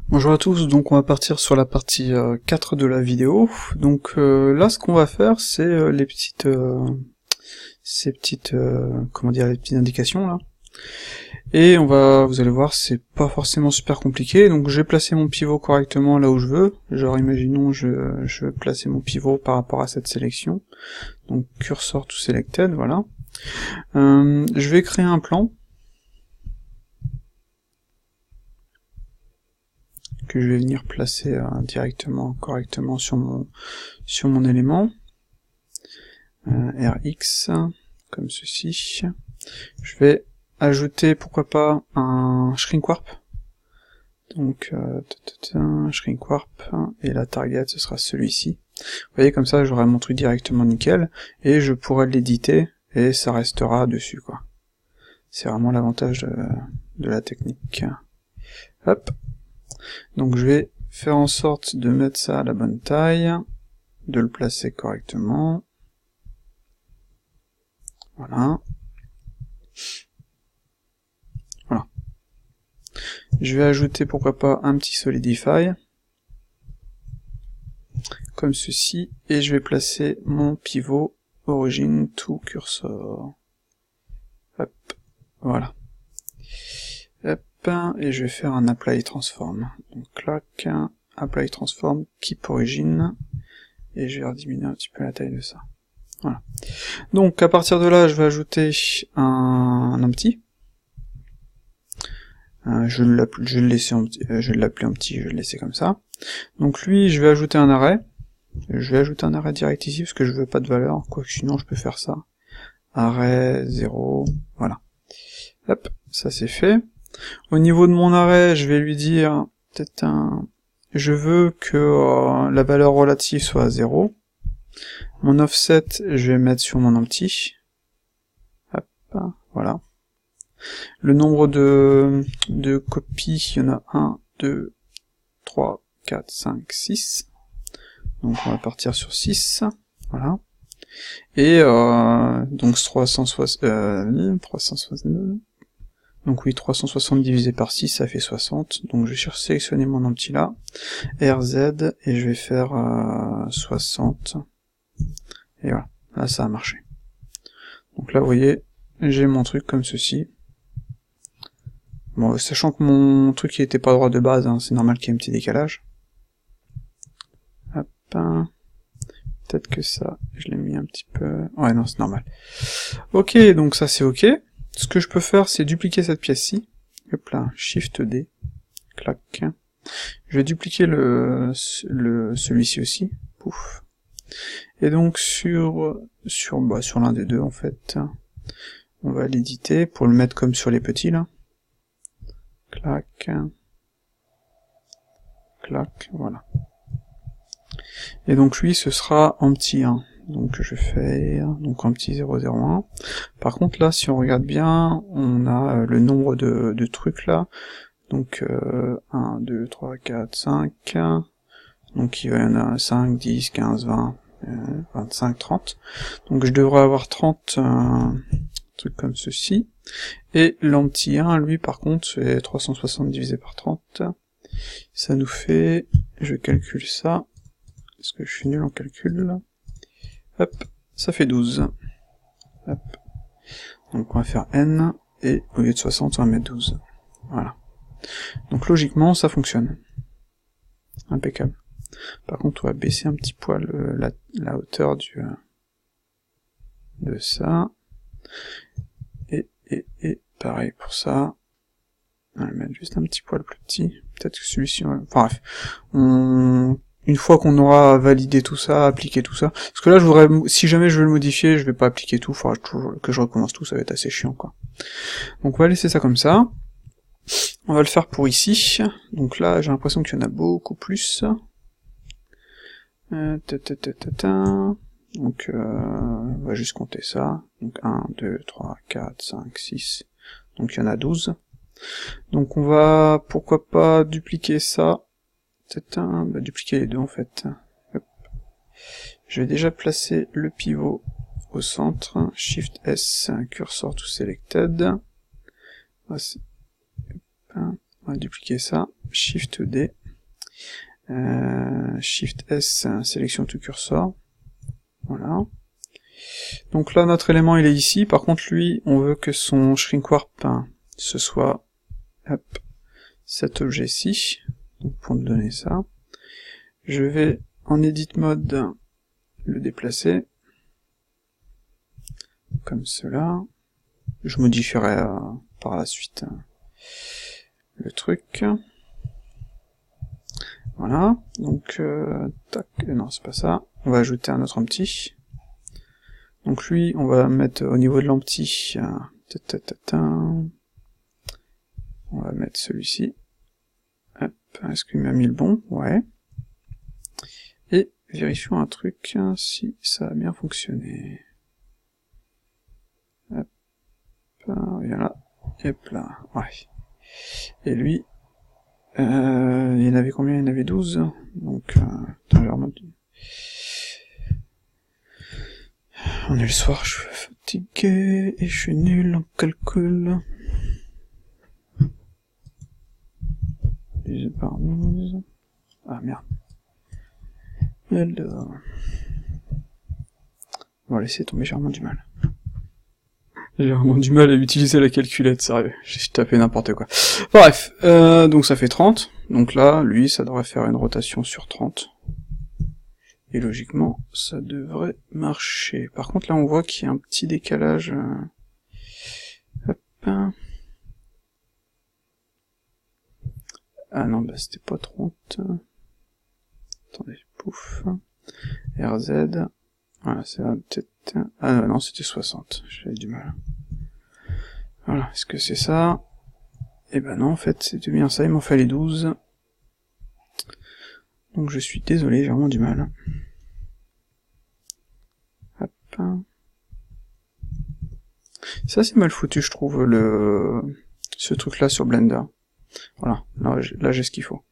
Bonjour à tous, donc on va partir sur la partie 4 de la vidéo. Donc là ce qu'on va faire c'est les petites comment dire, les petites indications là. Et vous allez voir, c'est pas forcément super compliqué. Donc j'ai placé mon pivot correctement là où je veux. Genre imaginons je veux placer mon pivot par rapport à cette sélection. Donc cursor to selected, voilà. Je vais créer un plan que je vais venir placer correctement sur mon élément. Rx, comme ceci. Je vais ajouter, pourquoi pas, un shrink warp. Donc, shrink warp, et la target, ce sera celui-ci. Vous voyez, comme ça, j'aurai mon truc directement nickel, et je pourrai l'éditer, et ça restera dessus, quoi. C'est vraiment l'avantage de la technique. Hop. Donc je vais faire en sorte de mettre ça à la bonne taille, de le placer correctement. Voilà. Voilà. Je vais ajouter, pourquoi pas, un petit solidify, comme ceci, et je vais placer mon pivot origin to cursor. Hop. Voilà. Hop. Et je vais faire un apply transform. Donc clac, apply transform, keep origin, et je vais rediminuer un petit peu la taille de ça. Voilà. Donc à partir de là, je vais ajouter un empty. Je vais l'appeler empty, je vais le laisser comme ça. Donc lui, je vais ajouter un arrêt. Je vais ajouter un arrêt direct ici parce que je veux pas de valeur, quoique sinon je peux faire ça. Arrêt 0, voilà. Hop, ça c'est fait. Au niveau de mon arrêt, je vais lui dire peut-être je veux que la valeur relative soit à 0. Mon offset, je vais mettre sur mon empty. Hop, voilà. Le nombre de copies, il y en a 1, 2, 3, 4, 5, 6. Donc on va partir sur 6. Voilà. Et donc 369. Donc oui, 360 divisé par 6, ça fait 60. Donc je vais sélectionner mon empty là, RZ, et je vais faire 60. Et voilà, là ça a marché. Donc là, vous voyez, j'ai mon truc comme ceci. Bon, sachant que mon truc il était pas droit de base, hein, c'est normal qu'il y ait un petit décalage. Hop, peut-être que ça, je l'ai mis un petit peu... Ouais, non, c'est normal. Ok, donc ça c'est ok. Ce que je peux faire, c'est dupliquer cette pièce-ci. Hop là, Shift D, clac. Je vais dupliquer celui-ci aussi. Pouf. Et donc sur l'un des deux en fait, on va l'éditer pour le mettre comme sur les petits là. Clac. Clac, voilà. Et donc lui, ce sera empty 1. Donc je vais faire empty 001. Par contre là, si on regarde bien, on a le nombre de trucs là. Donc 1, 2, 3, 4, 5. Donc il y en a 5, 10, 15, 20, 25, 30. Donc je devrais avoir 30 trucs comme ceci. Et l'empty 1, lui par contre, c'est 360 divisé par 30. Ça nous fait, je calcule ça, parce que je suis nul en calcul. Hop, ça fait 12. Hop. Donc on va faire n, et au lieu de 60, on va mettre 12. Voilà. Donc logiquement, ça fonctionne. Impeccable. Par contre, on va baisser un petit poil la hauteur de ça. Et pareil pour ça. On va le mettre juste un petit poil plus petit. Peut-être que celui-ci... Enfin bref. Une fois qu'on aura validé tout ça, appliqué tout ça... Parce que là, si jamais je veux le modifier, je vais pas appliquer tout. Il faudra toujours que je recommence tout, ça va être assez chiant, quoi. Donc on va laisser ça comme ça. On va le faire pour ici. Donc là, j'ai l'impression qu'il y en a beaucoup plus. Donc on va juste compter ça. Donc 1, 2, 3, 4, 5, 6. Donc il y en a 12. Donc on va, pourquoi pas, dupliquer ça. Dupliquer les deux en fait. Hop. Je vais déjà placer le pivot au centre. Shift S, cursor to selected. On va dupliquer ça. Shift D, Shift S, sélection tout cursor, voilà. Donc là, notre élément, il est ici, par contre, lui, on veut que son shrink warp, ce soit, hop, cet objet-ci, donc pour nous donner ça, je vais, en edit mode, le déplacer, comme cela, je modifierai par la suite le truc, voilà, donc, tac, non, c'est pas ça, on va ajouter un autre empty, donc lui, on va mettre au niveau de l'empty, on va mettre celui-ci, hop, est-ce qu'il m'a mis le bon? Ouais, et vérifions un truc, si ça a bien fonctionné, hop, voilà, et hop là, ouais, et lui, il y en avait combien? Il y en avait 12, donc, attends, j'ai vraiment... On est le soir, je suis fatigué, et je suis nul en calcul. Divisé par 12... Ah merde. Alors... On va laisser tomber, j'ai vraiment du mal. J'ai vraiment du mal à utiliser la calculette, sérieux. J'ai tapé n'importe quoi. Bref, donc ça fait 30. Donc là, lui, ça devrait faire une rotation sur 30. Et logiquement, ça devrait marcher. Par contre, là, on voit qu'il y a un petit décalage. Hop. Ah non, bah c'était pas 30. Attendez, pouf. RZ. Voilà, c'est peut-être... Ah non, c'était 60. J'avais du mal. Voilà, est-ce que c'est ça? Eh ben non, en fait, c'était bien ça, il m'en fallait 12. Donc je suis désolé, j'ai vraiment du mal. Hop. Ça c'est mal foutu, je trouve, ce truc-là sur Blender. Voilà, là j'ai ce qu'il faut.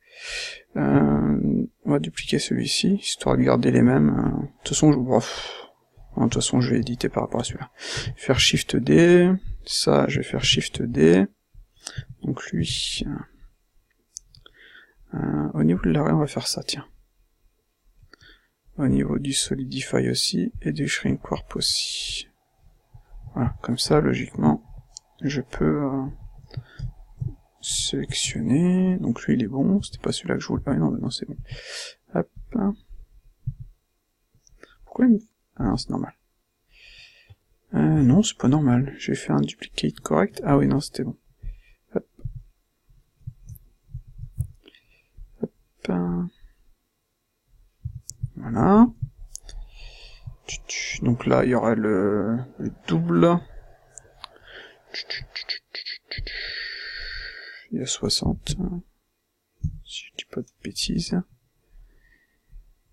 On va dupliquer celui-ci, histoire de garder les mêmes. De toute façon, de toute façon, je vais éditer par rapport à celui-là. Faire Shift D, ça, je vais faire Shift D. Donc lui, au niveau de l'arrêt, on va faire ça, tiens. Au niveau du Solidify aussi, et du Shrink Warp aussi. Voilà, comme ça, logiquement, je peux sélectionner. Donc lui, il est bon, c'était pas celui-là que je voulais. Ah non, non, c'est bon. Hop. Pourquoi il me... Ah non, c'est normal. Non, c'est pas normal. J'ai fait un duplicate correct. Ah oui, non, c'était bon. Hop. Hop. Voilà. Donc là, il y aura le double. Il y a 60. Si je dis pas de bêtises.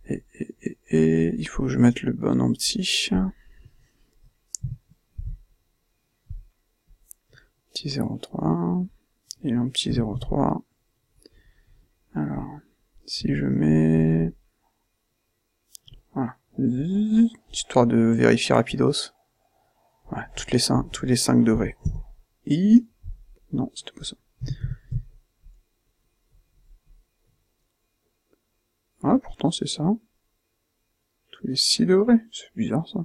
Et il faut que je mette le bon en petit. Petit 0,3. Et un petit 0,3. Alors, si je mets... Voilà. Histoire de vérifier rapidos. Voilà, tous les 5 degrés. Non, c'était pas ça. Ah, pourtant c'est ça. Tous les 6 degrés. C'est bizarre ça.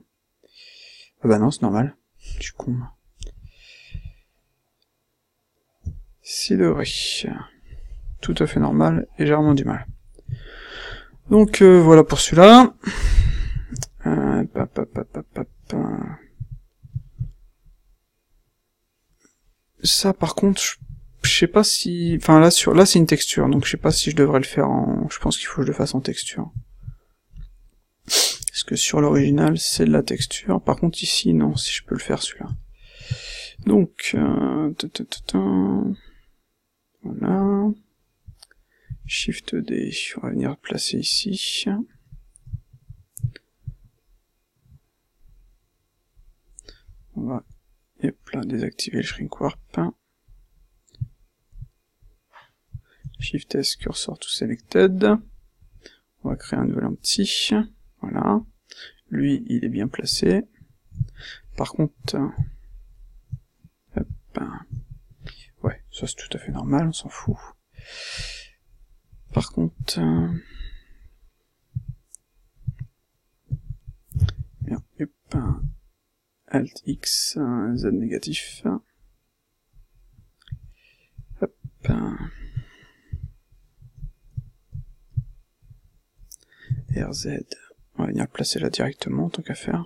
Ah bah non, c'est normal. Je suis con. 6 degrés. Tout à fait normal, et j'ai vraiment du mal. Donc voilà pour celui-là. Ça par contre, je sais pas si... Enfin là c'est une texture, donc je sais pas si je devrais le faire en... Je pense qu'il faut que je le fasse en texture. Parce que sur l'original c'est de la texture, par contre ici non, si je peux le faire celui-là. Donc... Voilà... Shift D, on va venir placer ici. On va, hop là, désactiver le Shrink Warp. Shift S, cursor to selected. On va créer un nouvel petit. Voilà. Lui, il est bien placé. Par contre, hop, ouais, ça c'est tout à fait normal, on s'en fout. Par contre, bien, hop, Alt X, Z négatif, hop, RZ, on va venir le placer là directement, tant qu'à faire.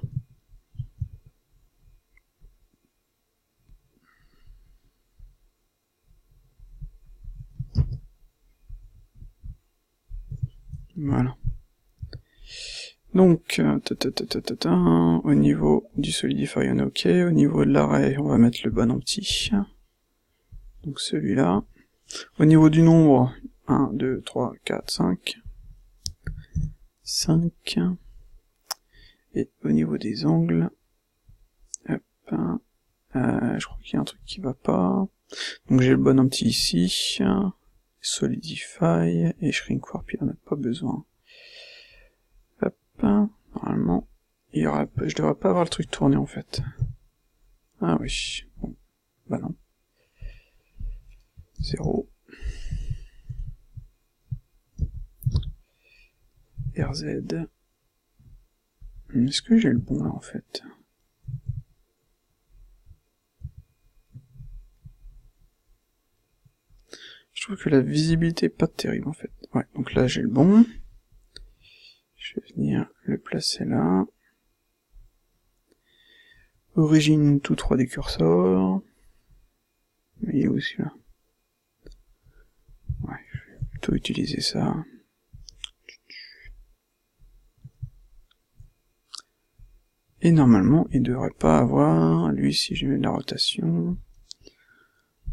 Voilà. Donc, au niveau du Solidify, on est OK. Au niveau de l'array, on va mettre le bon en petit. Donc celui-là. Au niveau du nombre, 1, 2, 3, 4, 5. 5. Et au niveau des angles, hop, je crois qu'il y a un truc qui va pas. Donc j'ai le bon en petit ici. Solidify et Shrink Warp, il en a pas besoin. Hop, normalement, je devrais pas avoir le truc tourné en fait. Ah oui, bon, bah non. 0. RZ. Est-ce que j'ai le bon là en fait? Je trouve que la visibilité est pas terrible en fait. Ouais, donc là j'ai le bon. Je vais venir le placer là. Origine tout 3D cursor. Mais il est où celui-là? Ouais, je vais plutôt utiliser ça. Et normalement, il devrait pas avoir, lui, si je mets de la rotation,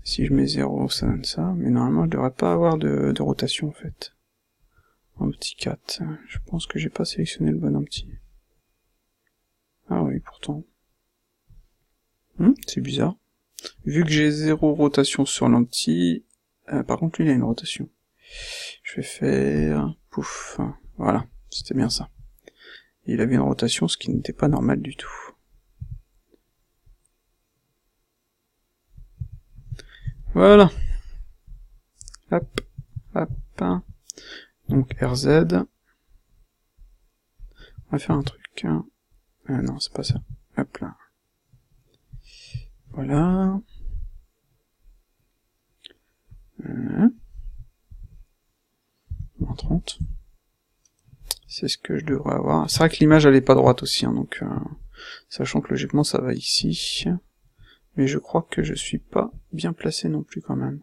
si je mets 0, ça donne ça, mais normalement, je devrais pas avoir de rotation, en fait. En petit 4, je pense que j'ai pas sélectionné le bon en petit. Ah oui, pourtant. C'est bizarre. Vu que j'ai 0 rotation sur l'empty, par contre, lui, il a une rotation. Je vais faire, pouf, voilà, c'était bien ça. Il avait une rotation, ce qui n'était pas normal du tout. Voilà. Hop, hop. Donc RZ. On va faire un truc. Non, c'est pas ça. Hop là. Voilà. Moins 30. C'est ce que je devrais avoir. C'est vrai que l'image elle est pas droite aussi, hein, donc sachant que logiquement ça va ici. Mais je crois que je suis pas bien placé non plus quand même.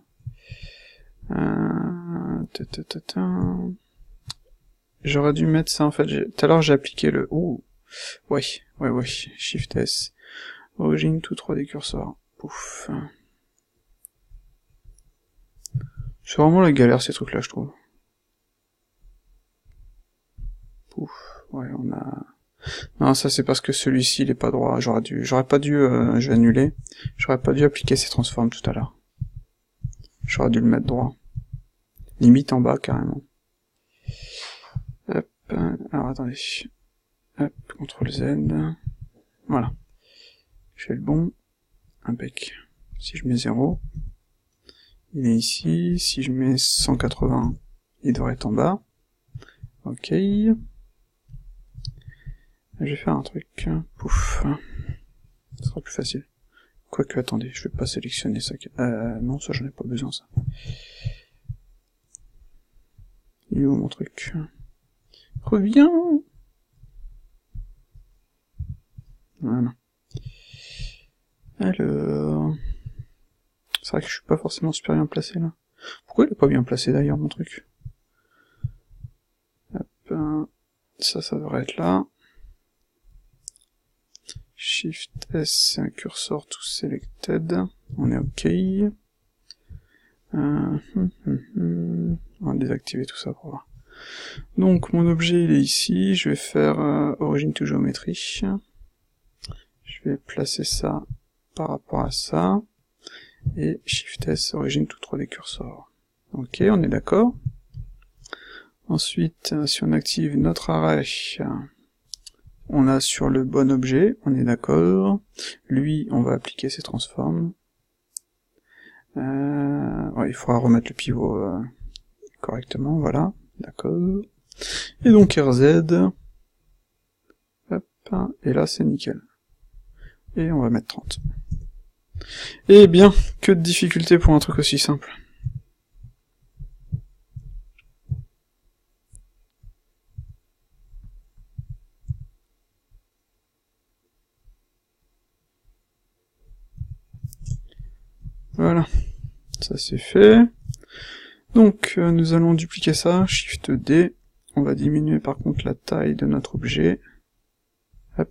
J'aurais dû mettre ça en fait. Tout à l'heure j'ai appliqué le... Ouh. Ouais. Shift S. Origine tout 3D cursor. Pouf. C'est vraiment la galère ces trucs là je trouve. Pouf. Ouais, on a... Non, ça c'est parce que celui-ci il est pas droit. J'aurais pas dû, je vais annuler. J'aurais pas dû appliquer ces transforms tout à l'heure. J'aurais dû le mettre droit. Limite en bas carrément. Hop, alors attendez. Hop, CTRL Z. Voilà. Je fais le bon. Impec. Si je mets 0, il est ici. Si je mets 180, il devrait être en bas. Ok. Je vais faire un truc. Pouf. Ce sera plus facile. Quoique, attendez, je vais pas sélectionner ça. Non, ça j'en ai pas besoin, ça. Il est où mon truc? Reviens! Voilà. Alors... C'est vrai que je suis pas forcément super bien placé, là. Pourquoi il est pas bien placé, d'ailleurs, mon truc? Hop, ça devrait être là. Shift S, cursor to selected. On est OK. On va désactiver tout ça pour voir. Donc mon objet il est ici, je vais faire origine to géométrie. Je vais placer ça par rapport à ça. Et Shift S, origine to 3D cursor. Ok, on est d'accord. Ensuite, si on active notre array, on a sur le bon objet, on est d'accord. Lui, on va appliquer ses transforms. Ouais, il faudra remettre le pivot correctement, voilà, d'accord. Et donc RZ, hop, et là c'est nickel. Et on va mettre 30. Eh bien, que de difficulté pour un truc aussi simple. Voilà, ça c'est fait. Donc, nous allons dupliquer ça, Shift D, on va diminuer par contre la taille de notre objet. Hop.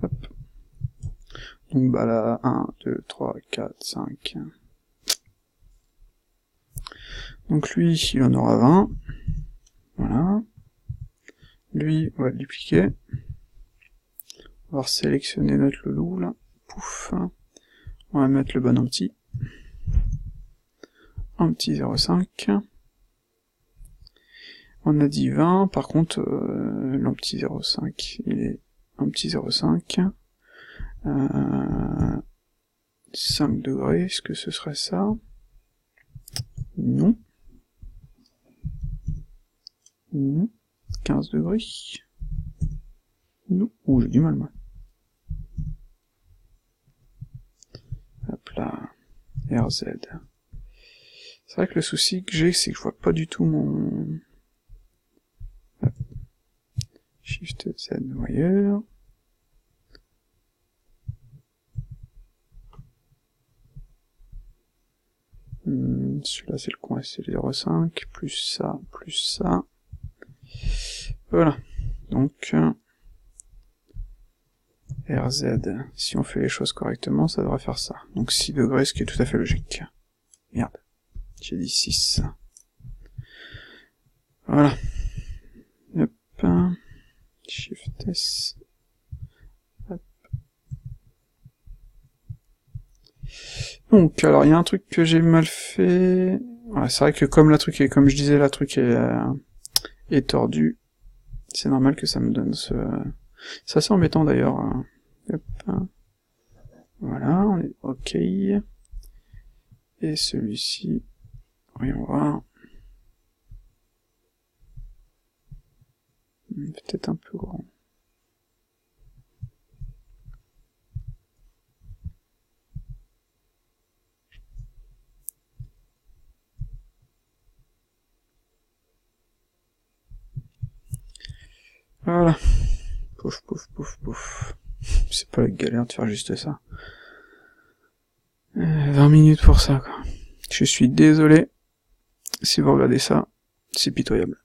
Hop. Donc bah là, 1, 2, 3, 4, 5. Donc lui, il en aura 20. Voilà. Lui, on va le dupliquer. On va sélectionner notre loulou, là. Pouf. On va mettre le bon en petit. Un petit 0,5. On a dit 20, par contre, l'en petit 0,5, il est un petit 0,5. 5 degrés, est-ce que ce serait ça? Non. Non. 15 degrés. Non. Ouh, j'ai du mal, moi. Hop là. RZ. C'est vrai que le souci que j'ai, c'est que je vois pas du tout mon... Hop. Shift Z wire. Celui-là c'est le coin, c'est le 0,5, plus ça, plus ça. Voilà. Donc, RZ, si on fait les choses correctement, ça devrait faire ça. Donc 6 degrés, ce qui est tout à fait logique. Merde. J'ai dit 6. Voilà. Hop. Shift S. Hop. Donc, alors, il y a un truc que j'ai mal fait. Ouais, c'est vrai que comme je disais, la truc est tordu. C'est normal que ça me donne ce... C'est assez embêtant d'ailleurs. Hop. Voilà, on est OK. Et celui-ci, voyons voir. Peut-être un peu grand. Voilà. Pouf, pouf, pouf, pouf. C'est pas la galère de faire juste ça. 20 minutes pour ça, quoi. Je suis désolé. Si vous regardez ça, c'est pitoyable.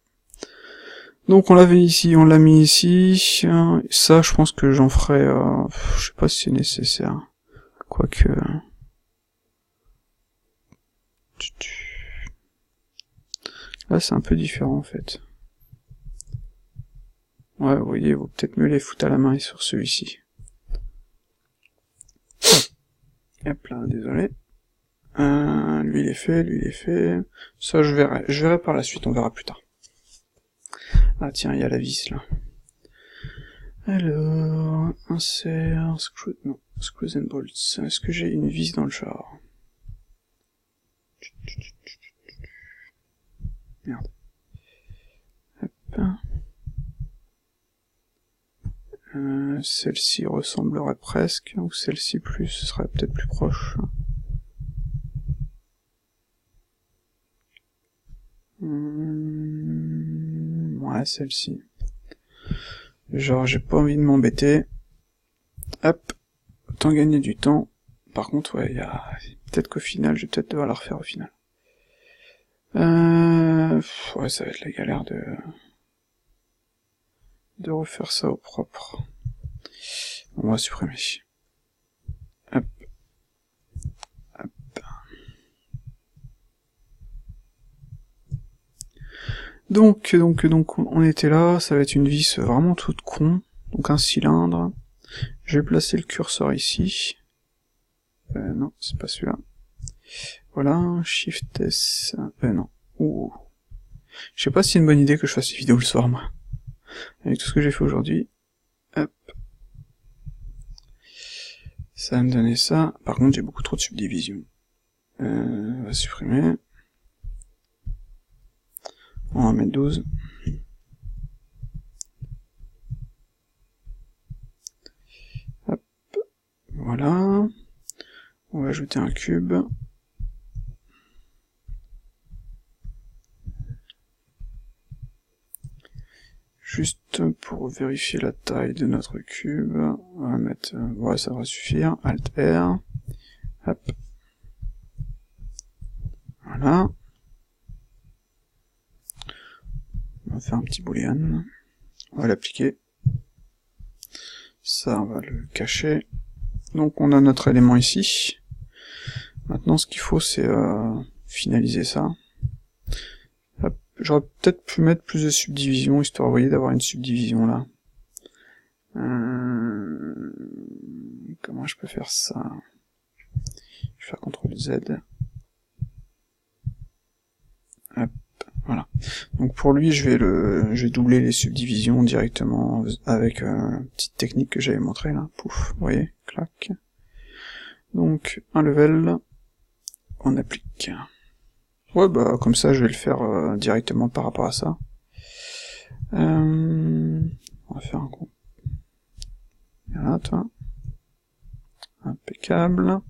Donc on l'avait ici, on l'a mis ici. Ça, je pense que j'en ferai... je sais pas si c'est nécessaire. Quoique... Là, c'est un peu différent, en fait. Ouais, vous voyez, il vaut peut-être mieux les foutre à la main et sur celui-ci. Hop là, désolé. Lui il est fait, lui il est fait. Ça je verrai par la suite, on verra plus tard. Ah tiens, il y a la vis là. Alors, insert, screws and bolts. Est-ce que j'ai une vis dans le char? Merde. Hop. Celle-ci ressemblerait presque, ou celle-ci plus, ce serait peut-être plus proche. Ouais, celle-ci. Genre, j'ai pas envie de m'embêter. Hop, autant gagner du temps. Par contre, ouais, peut-être qu'au final, je vais peut-être devoir la refaire au final. Ouais, ça va être la galère de refaire ça au propre. On va supprimer. Hop. Hop. Donc, on était là, ça va être une vis vraiment toute con. Donc un cylindre. Je vais placer le curseur ici. Non, c'est pas celui-là. Voilà, Shift S. Non. Ouh. Je sais pas si c'est une bonne idée que je fasse ces vidéos le soir, moi. Avec tout ce que j'ai fait aujourd'hui. Hop. Ça va me donner ça. Par contre, j'ai beaucoup trop de subdivisions. On va supprimer. On va mettre 12. Hop, voilà. On va ajouter un cube. Juste pour vérifier la taille de notre cube, on va mettre, ouais, ça va suffire, Alt R, hop, voilà, on va faire un petit boolean, on va l'appliquer, ça on va le cacher, donc on a notre élément ici, maintenant ce qu'il faut c'est finaliser ça. J'aurais peut-être pu mettre plus de subdivisions, histoire, vous voyez, d'avoir une subdivision là. Comment je peux faire ça? Je vais faire CTRL Z. Hop, voilà. Donc pour lui, je vais doubler les subdivisions directement avec une petite technique que j'avais montrée là. Pouf, vous voyez, clac. Donc, un level, on applique. Ouais, bah comme ça, je vais le faire directement par rapport à ça. On va faire un gros. Voilà, toi. Impeccable.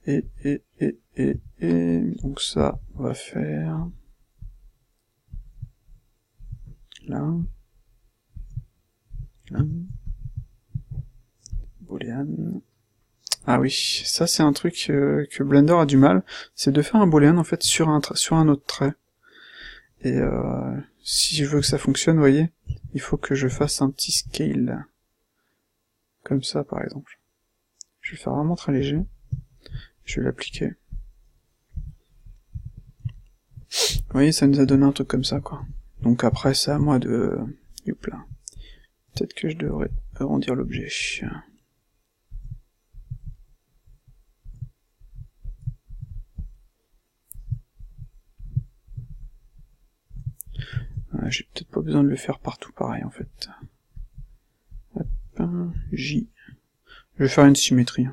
Et donc ça, on va faire là. Là. Boolean. Ah oui, ça c'est un truc que Blender a du mal, c'est de faire un boolean en fait sur un autre trait. Et si je veux que ça fonctionne, vous voyez, il faut que je fasse un petit scale. Comme ça par exemple. Je vais le faire vraiment très léger. Je vais l'appliquer. Vous voyez, ça nous a donné un truc comme ça, quoi. Donc après, c'est à moi de... Youp là. Peut-être que je devrais arrondir l'objet. J'ai peut-être pas besoin de le faire partout pareil, en fait. Hop, J. Je vais faire une symétrie.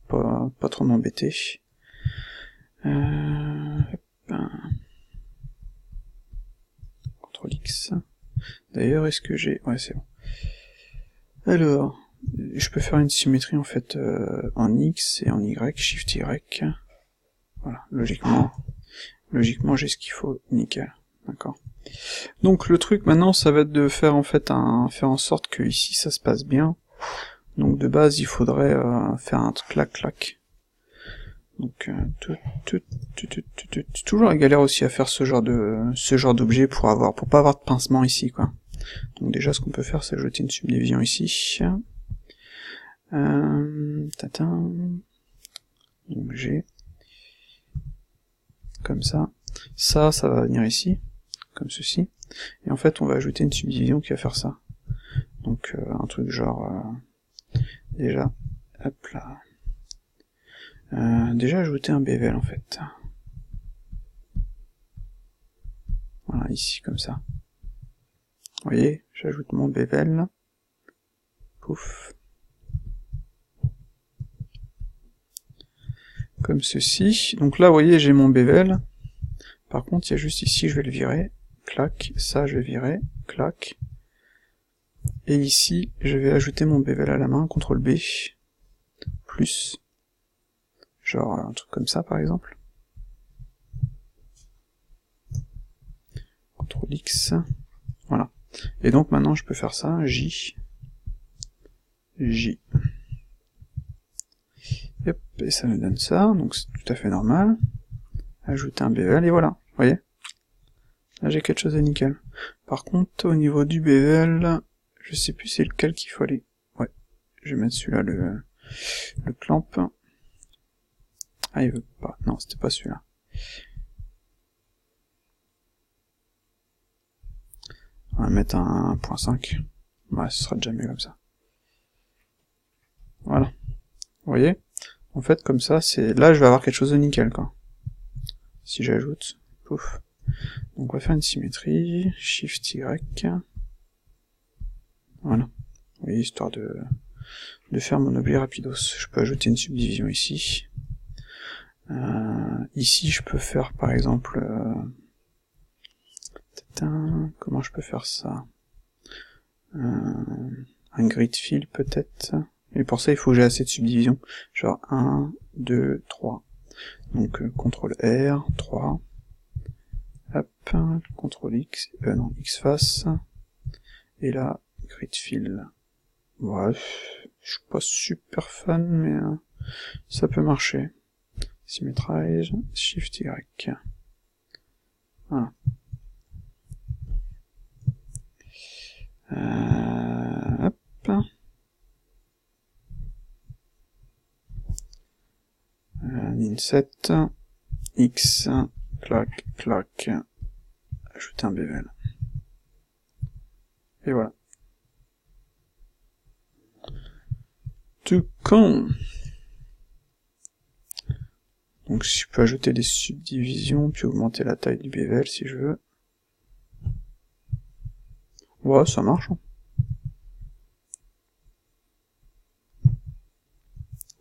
Pas trop m'embêter. CTRL X. D'ailleurs, est-ce que j'ai... Ouais, c'est bon. Alors, je peux faire une symétrie en fait en X et en Y, Shift Y. Voilà, logiquement j'ai ce qu'il faut, nickel. D'accord. Donc le truc maintenant, ça va être de faire en fait faire en sorte que ici ça se passe bien. Donc de base, il faudrait faire un clac clac. Donc toujours la galère aussi à faire ce genre d'objet pour pas avoir de pincement ici quoi. Donc déjà ce qu'on peut faire c'est ajouter une subdivision ici. Donc G comme ça. Ça va venir ici, comme ceci. Et en fait on va ajouter une subdivision qui va faire ça. Donc un truc genre déjà, hop là. Déjà ajouter un bevel en fait. Voilà, ici comme ça. Vous voyez, j'ajoute mon bevel. Pouf. Comme ceci. Donc là, vous voyez, j'ai mon bevel. Par contre, il y a juste ici, je vais le virer. Clac. Ça, je vais virer. Clac. Et ici, je vais ajouter mon bevel à la main. CTRL B. Plus. Genre un truc comme ça, par exemple. CTRL X. Voilà. Et donc maintenant, je peux faire ça. J. J. Hop, et ça me donne ça, donc c'est tout à fait normal. Ajouter un bevel, et voilà, vous voyez. Là j'ai quelque chose de nickel. Par contre, au niveau du bevel, je sais plus c'est lequel qu'il faut aller. Ouais, je vais mettre celui-là, le clamp. Ah, il veut pas, non, c'était pas celui-là. On va mettre un 1.5. Ouais, ce sera déjà mieux comme ça. Voilà. Vous voyez? En fait, comme ça, là, je vais avoir quelque chose de nickel, quoi. Si j'ajoute, pouf. Donc, on va faire une symétrie, Shift Y. Voilà. Vous voyez, histoire de faire mon objet rapidos. Je peux ajouter une subdivision ici. Ici, je peux faire, par exemple, comment je peux faire ça? Un grid fill peut-être. Et pour ça, il faut que j'ai assez de subdivisions. Genre 1, 2, 3. Donc, CTRL R, 3. Hop, CTRL X, non, X face. Et là, grid fill. Ouais, je suis pas super fan, mais ça peut marcher. Symmetrize, Shift Y. Voilà. Hop. Inset, X, clac, clac, ajouter un bevel. Et voilà. Tout con. Donc je peux ajouter des subdivisions, puis augmenter la taille du bevel si je veux. Ouais, ça marche.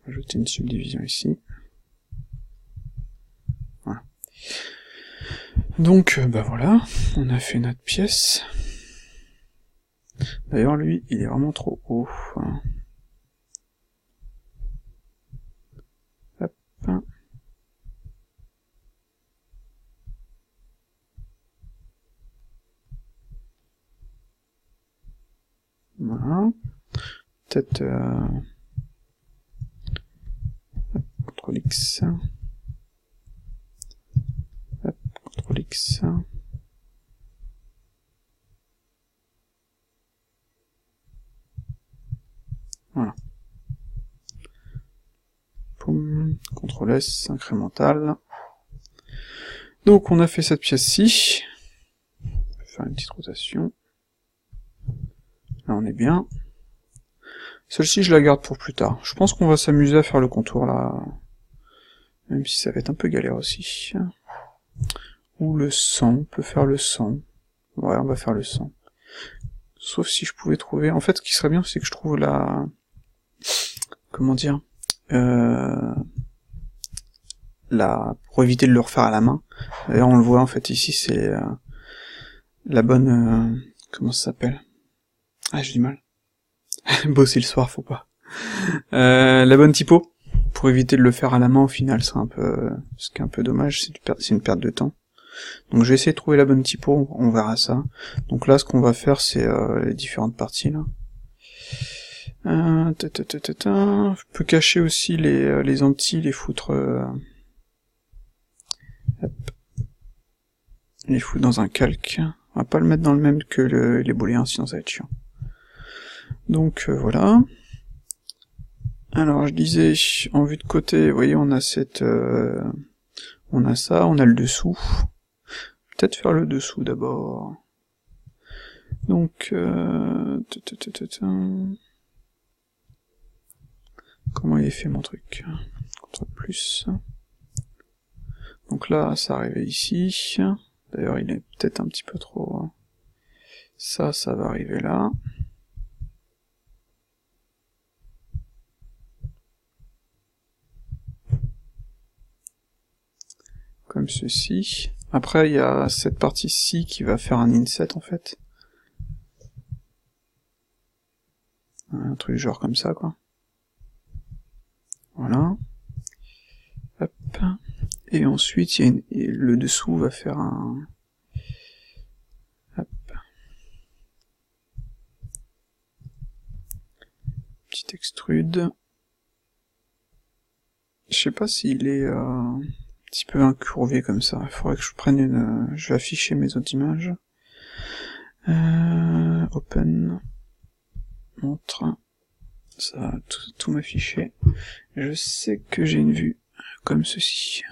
Ajouter une subdivision ici. Voilà. Donc, bah voilà, on a fait notre pièce. D'ailleurs, lui, il est vraiment trop haut. Hop. Voilà. Peut-être... CTRL X. Hop, CTRL X. Voilà. Poum, CTRL S, incrémental. Donc on a fait cette pièce-ci. On peut faire une petite rotation. Là on est bien. Celle-ci je la garde pour plus tard. Je pense qu'on va s'amuser à faire le contour là. Même si ça va être un peu galère aussi. Ou le sang, on peut faire le sang. Ouais, on va faire le sang. Sauf si je pouvais trouver... En fait, ce qui serait bien, c'est que je trouve la... Comment dire pour éviter de le refaire à la main. D'ailleurs, on le voit, en fait, ici, c'est la bonne... comment ça s'appelle? Ah, j'ai du mal. Bosser le soir, faut pas. La bonne typo. Pour éviter de le faire à la main, au final, c'est un peu... Ce qui est un peu dommage, c'est une perte de temps. Donc je vais essayer de trouver la bonne typo, on verra ça. Donc là, ce qu'on va faire, c'est les différentes parties, là. Je peux cacher aussi les anti, les foutre... hop. Les foutre dans un calque. On va pas le mettre dans le même que les booléens, sinon ça va être chiant. Donc voilà. Alors je disais, en vue de côté, vous voyez, on a cette... on a ça, on a le dessous. Peut-être faire le dessous d'abord. Donc... comment il est fait mon truc? CTRL plus. Donc là, ça arrivait ici. D'ailleurs, il est peut-être un petit peu trop... Ça va arriver là. Comme ceci. Après, il y a cette partie-ci qui va faire un inset, en fait. Un truc genre comme ça, quoi. Voilà. Hop. Et ensuite, le dessous va faire un... Hop. Petit extrude. Je sais pas s'il est un petit peu incurvé comme ça. Il faudrait que je prenne une... Je vais afficher mes autres images. Open. Montre. Ça va tout m'afficher. Je sais que j'ai une vue comme ceci.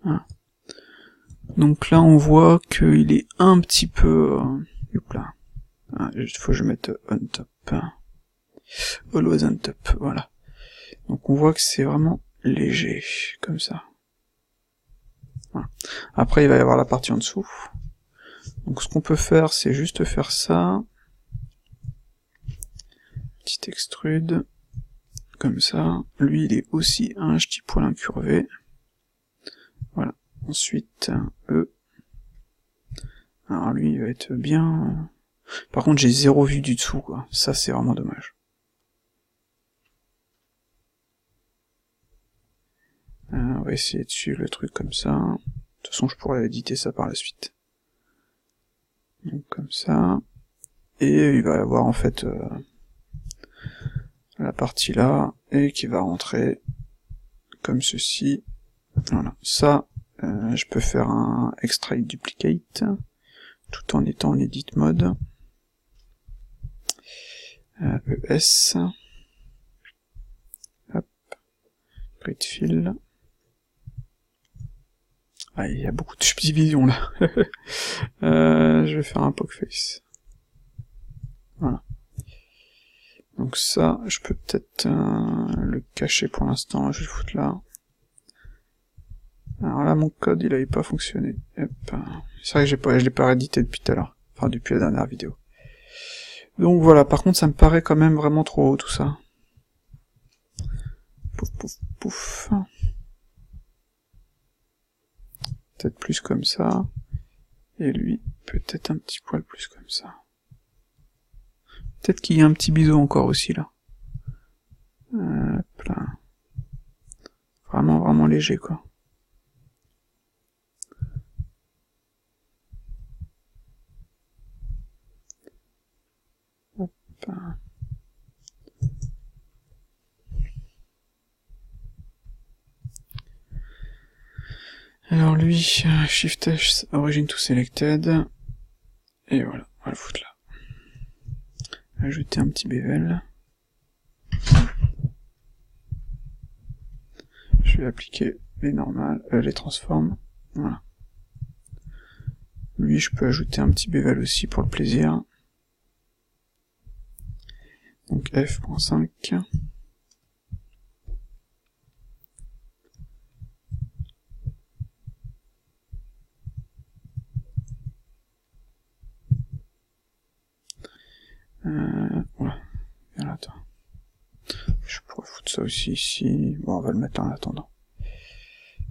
Voilà. Donc là on voit qu'il est un petit peu... là. Il faut que je mette on top. Always on top, voilà. Donc on voit que c'est vraiment léger, comme ça. Voilà. Après il va y avoir la partie en dessous. Donc ce qu'on peut faire, c'est juste faire ça. Petit extrude. Comme ça. Lui il est aussi un petit poil incurvé. Voilà. Ensuite, E. Alors lui, il va être bien... Par contre, j'ai 0 vue du dessous, quoi. Ça, c'est vraiment dommage. On va essayer de suivre le truc comme ça. De toute façon, je pourrais éditer ça par la suite. Donc comme ça. Et il va y avoir en fait la partie là, et qui va rentrer comme ceci. Voilà. Ça, je peux faire un extract duplicate, tout en étant en edit mode. ES. Hop. Create fill. Ah, il y a beaucoup de subdivisions là. Je vais faire un poke face. Voilà. Donc ça, je peux peut-être le cacher pour l'instant, je vais le foutre là. Alors là, mon code, il avait pas fonctionné. C'est vrai que je l'ai pas réédité depuis tout à l'heure. Enfin, depuis la dernière vidéo. Donc voilà, par contre, ça me paraît quand même vraiment trop haut, tout ça. Pouf, pouf, pouf. Peut-être plus comme ça. Et lui, peut-être un petit poil plus comme ça. Peut-être qu'il y a un petit biseau encore aussi, là. Hop là. Vraiment, vraiment léger, quoi. Hop. Alors lui, Shift H, Origin to Selected. Et voilà, on va le foutre là. Ajouter un petit bevel. Je vais appliquer les normales, les transforms. Voilà. Lui, je peux ajouter un petit bevel aussi pour le plaisir. Donc f.5. Voilà. Voilà, attends. Je pourrais foutre ça aussi ici. Bon, on va le mettre en attendant.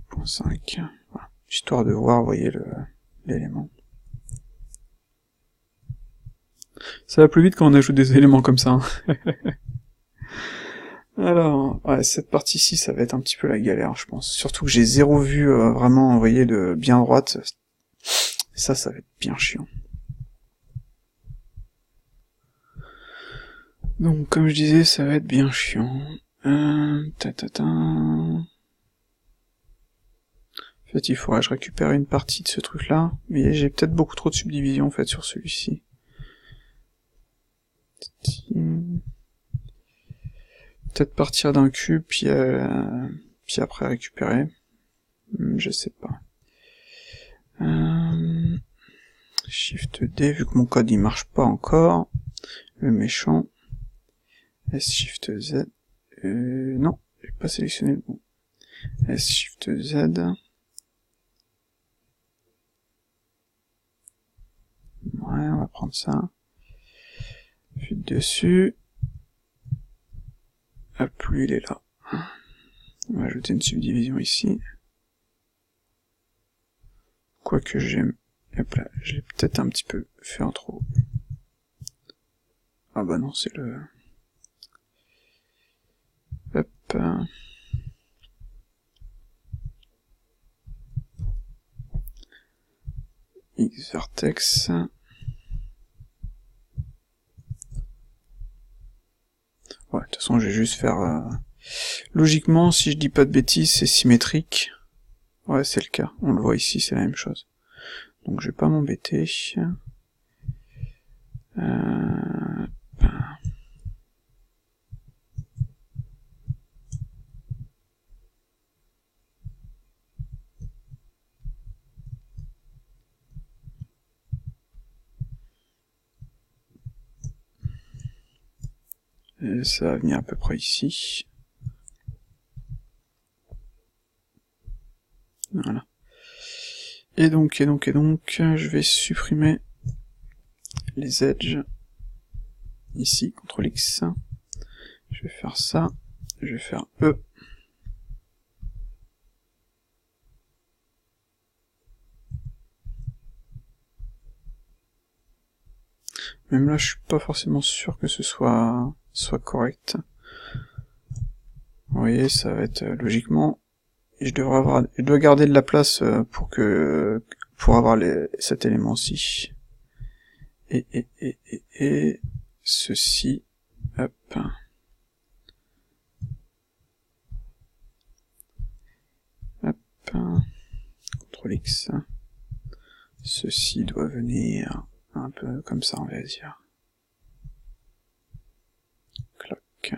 Point 5. Voilà. Histoire de voir, vous voyez, l'élément. Ça va plus vite quand on ajoute des éléments comme ça. Hein. Alors, ouais, cette partie-ci, ça va être un petit peu la galère, je pense. Surtout que j'ai 0 vue vraiment, vous voyez, de bien droite. Ça va être bien chiant. Donc, comme je disais, ça va être bien chiant. En fait, il faudrait que je récupère une partie de ce truc-là, mais j'ai peut-être beaucoup trop de subdivisions, en fait, sur celui-ci. Peut-être partir d'un cube, puis après récupérer. Je sais pas. Shift D, vu que mon code il marche pas encore. Le méchant. S Shift Z. Non, j'ai pas sélectionné le bon. S Shift Z. Ouais, on va prendre ça. Fuite dessus. Hop, lui il est là. On va ajouter une subdivision ici. Quoique j'aime. Hop là, je l'ai peut-être un petit peu fait en trop. Ah bah non, c'est le... Hop. X vertex. Ouais, de toute façon, je vais juste faire... Logiquement, si je dis pas de bêtises, c'est symétrique. Ouais, c'est le cas. On le voit ici, c'est la même chose. Donc, je vais pas m'embêter. Et ça va venir à peu près ici. Voilà. Et donc, je vais supprimer les edges. Ici, CTRL X. Je vais faire ça. Je vais faire E. Même là, je suis pas forcément sûr que ce soit correct. Vous voyez, ça va être logiquement, je dois garder de la place pour avoir cet élément-ci. Et ceci, hop. Hop. CTRL X. Ceci doit venir un peu comme ça, on va dire. Clac.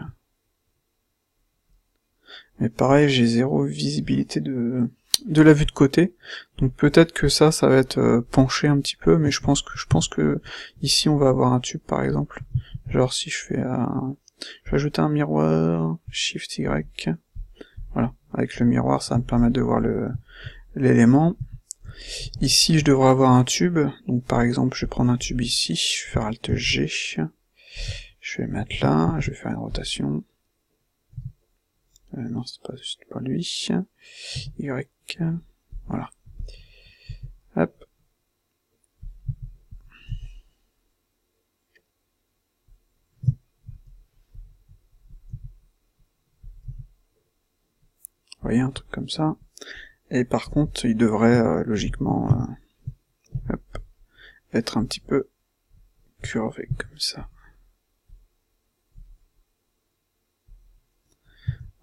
Mais pareil, j'ai zéro visibilité de la vue de côté, donc peut-être que ça va être penché un petit peu, mais je pense que ici on va avoir un tube par exemple. Genre si je vais ajouter un miroir, Shift Y, voilà, avec le miroir ça va me permettre de voir l'élément. Ici je devrais avoir un tube, donc par exemple je vais prendre un tube ici, je vais faire Alt G, je vais le mettre là, je vais faire une rotation. Non, c'est pas lui. Y. Voilà. Hop. Vous voyez, un truc comme ça. Et par contre, il devrait logiquement hop, être un petit peu curvé comme ça.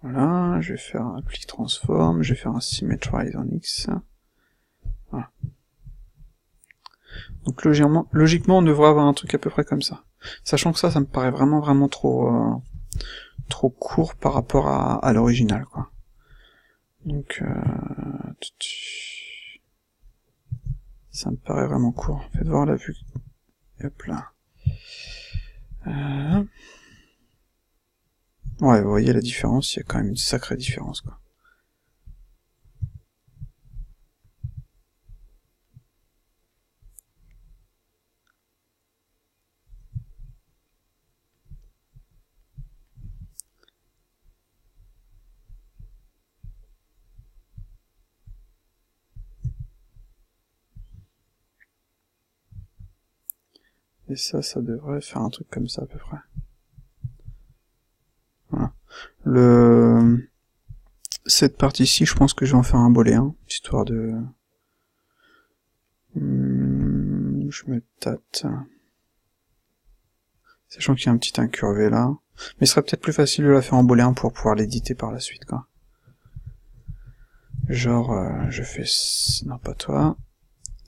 Voilà, je vais faire un clic transform, je vais faire un symmetrize en X. Voilà. Donc logiquement, on devrait avoir un truc à peu près comme ça. Sachant que ça me paraît vraiment trop court par rapport à l'original, quoi. Donc ça me paraît vraiment court. Faites voir la vue. Hop là. Ouais, vous voyez la différence, il y a quand même une sacrée différence, quoi. Et ça devrait faire un truc comme ça à peu près. Voilà. Cette partie-ci, je pense que je vais en faire un booléen, histoire de... je me tâte. Sachant qu'il y a un petit incurvé là. Mais ce serait peut-être plus facile de la faire en booléen pour pouvoir l'éditer par la suite, quoi. Genre, je fais... Non, pas toi.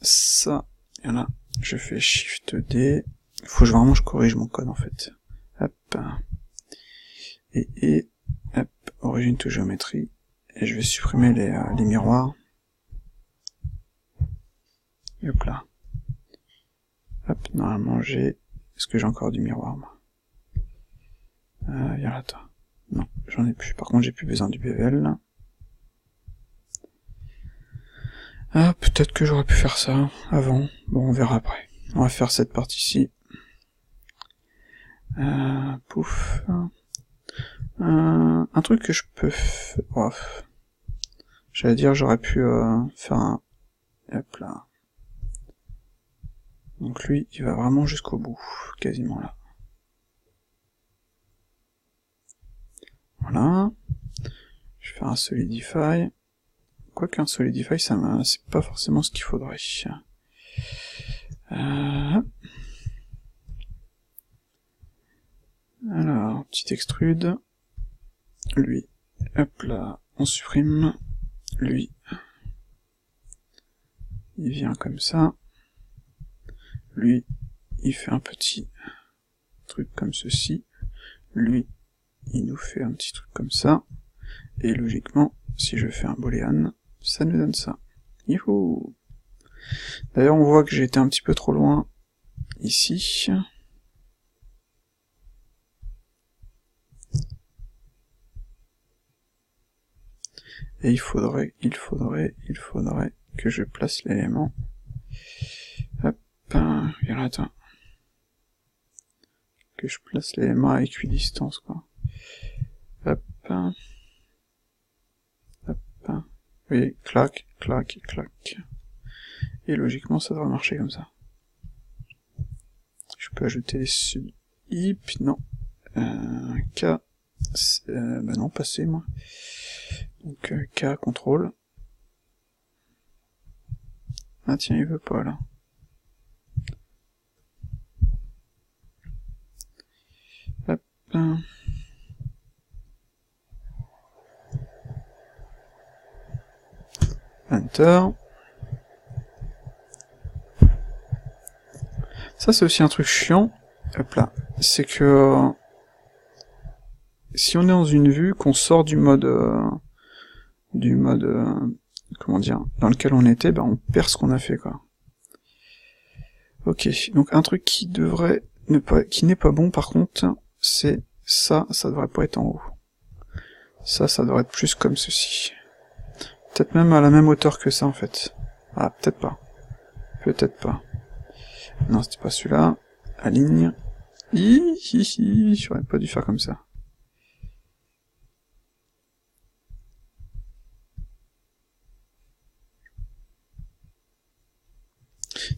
Ça. Et là, je fais Shift D. Il faut vraiment que je corrige mon code, en fait. Hop. Et hop, origine to géométrie. Et je vais supprimer les miroirs. Et hop là. Hop, normalement j'ai... Est-ce que j'ai encore du miroir, moi? Viens là, toi. Non, j'en ai plus. Par contre, j'ai plus besoin du bevel. Ah, peut-être que j'aurais pu faire ça avant. Bon, on verra après. On va faire cette partie-ci. Pouf. Un truc que je peux faire... Oh. J'allais dire, j'aurais pu faire un... Hop là. Donc lui, il va vraiment jusqu'au bout. Quasiment là. Voilà. Je vais faire un solidify. Quoique un solidify, c'est pas forcément ce qu'il faudrait. Alors, petit extrude. Lui. Hop là, on supprime. Lui. Il vient comme ça. Lui, il fait un petit truc comme ceci. Lui, il nous fait un petit truc comme ça. Et logiquement, si je fais un booléen, ça nous donne ça. Youhou! D'ailleurs, on voit que j'ai été un petit peu trop loin ici. Et il faudrait que je place l'élément. Hop, viens là, attends. Que je place l'élément à équidistance, quoi. Hop. Hop. Oui, clac, clac, clac. Et logiquement, ça devrait marcher comme ça. Je peut ajouter les sub-hip, non. K, bah non, pas C, moi. Donc K, contrôle. Ah tiens, il veut pas, là. Hop. Enter. Ça, c'est aussi un truc chiant. Hop là. C'est que si on est dans une vue, qu'on sort du mode comment dire, dans lequel on était, ben on perd ce qu'on a fait, quoi. Ok, donc un truc qui devrait ne pas, qui n'est pas bon par contre, c'est ça, ça devrait pas être en haut. Ça devrait être plus comme ceci. Peut-être même à la même hauteur que ça en fait. Ah, peut-être pas. Peut-être pas. Non, c'était pas celui-là. Aligne. J'aurais pas dû faire comme ça.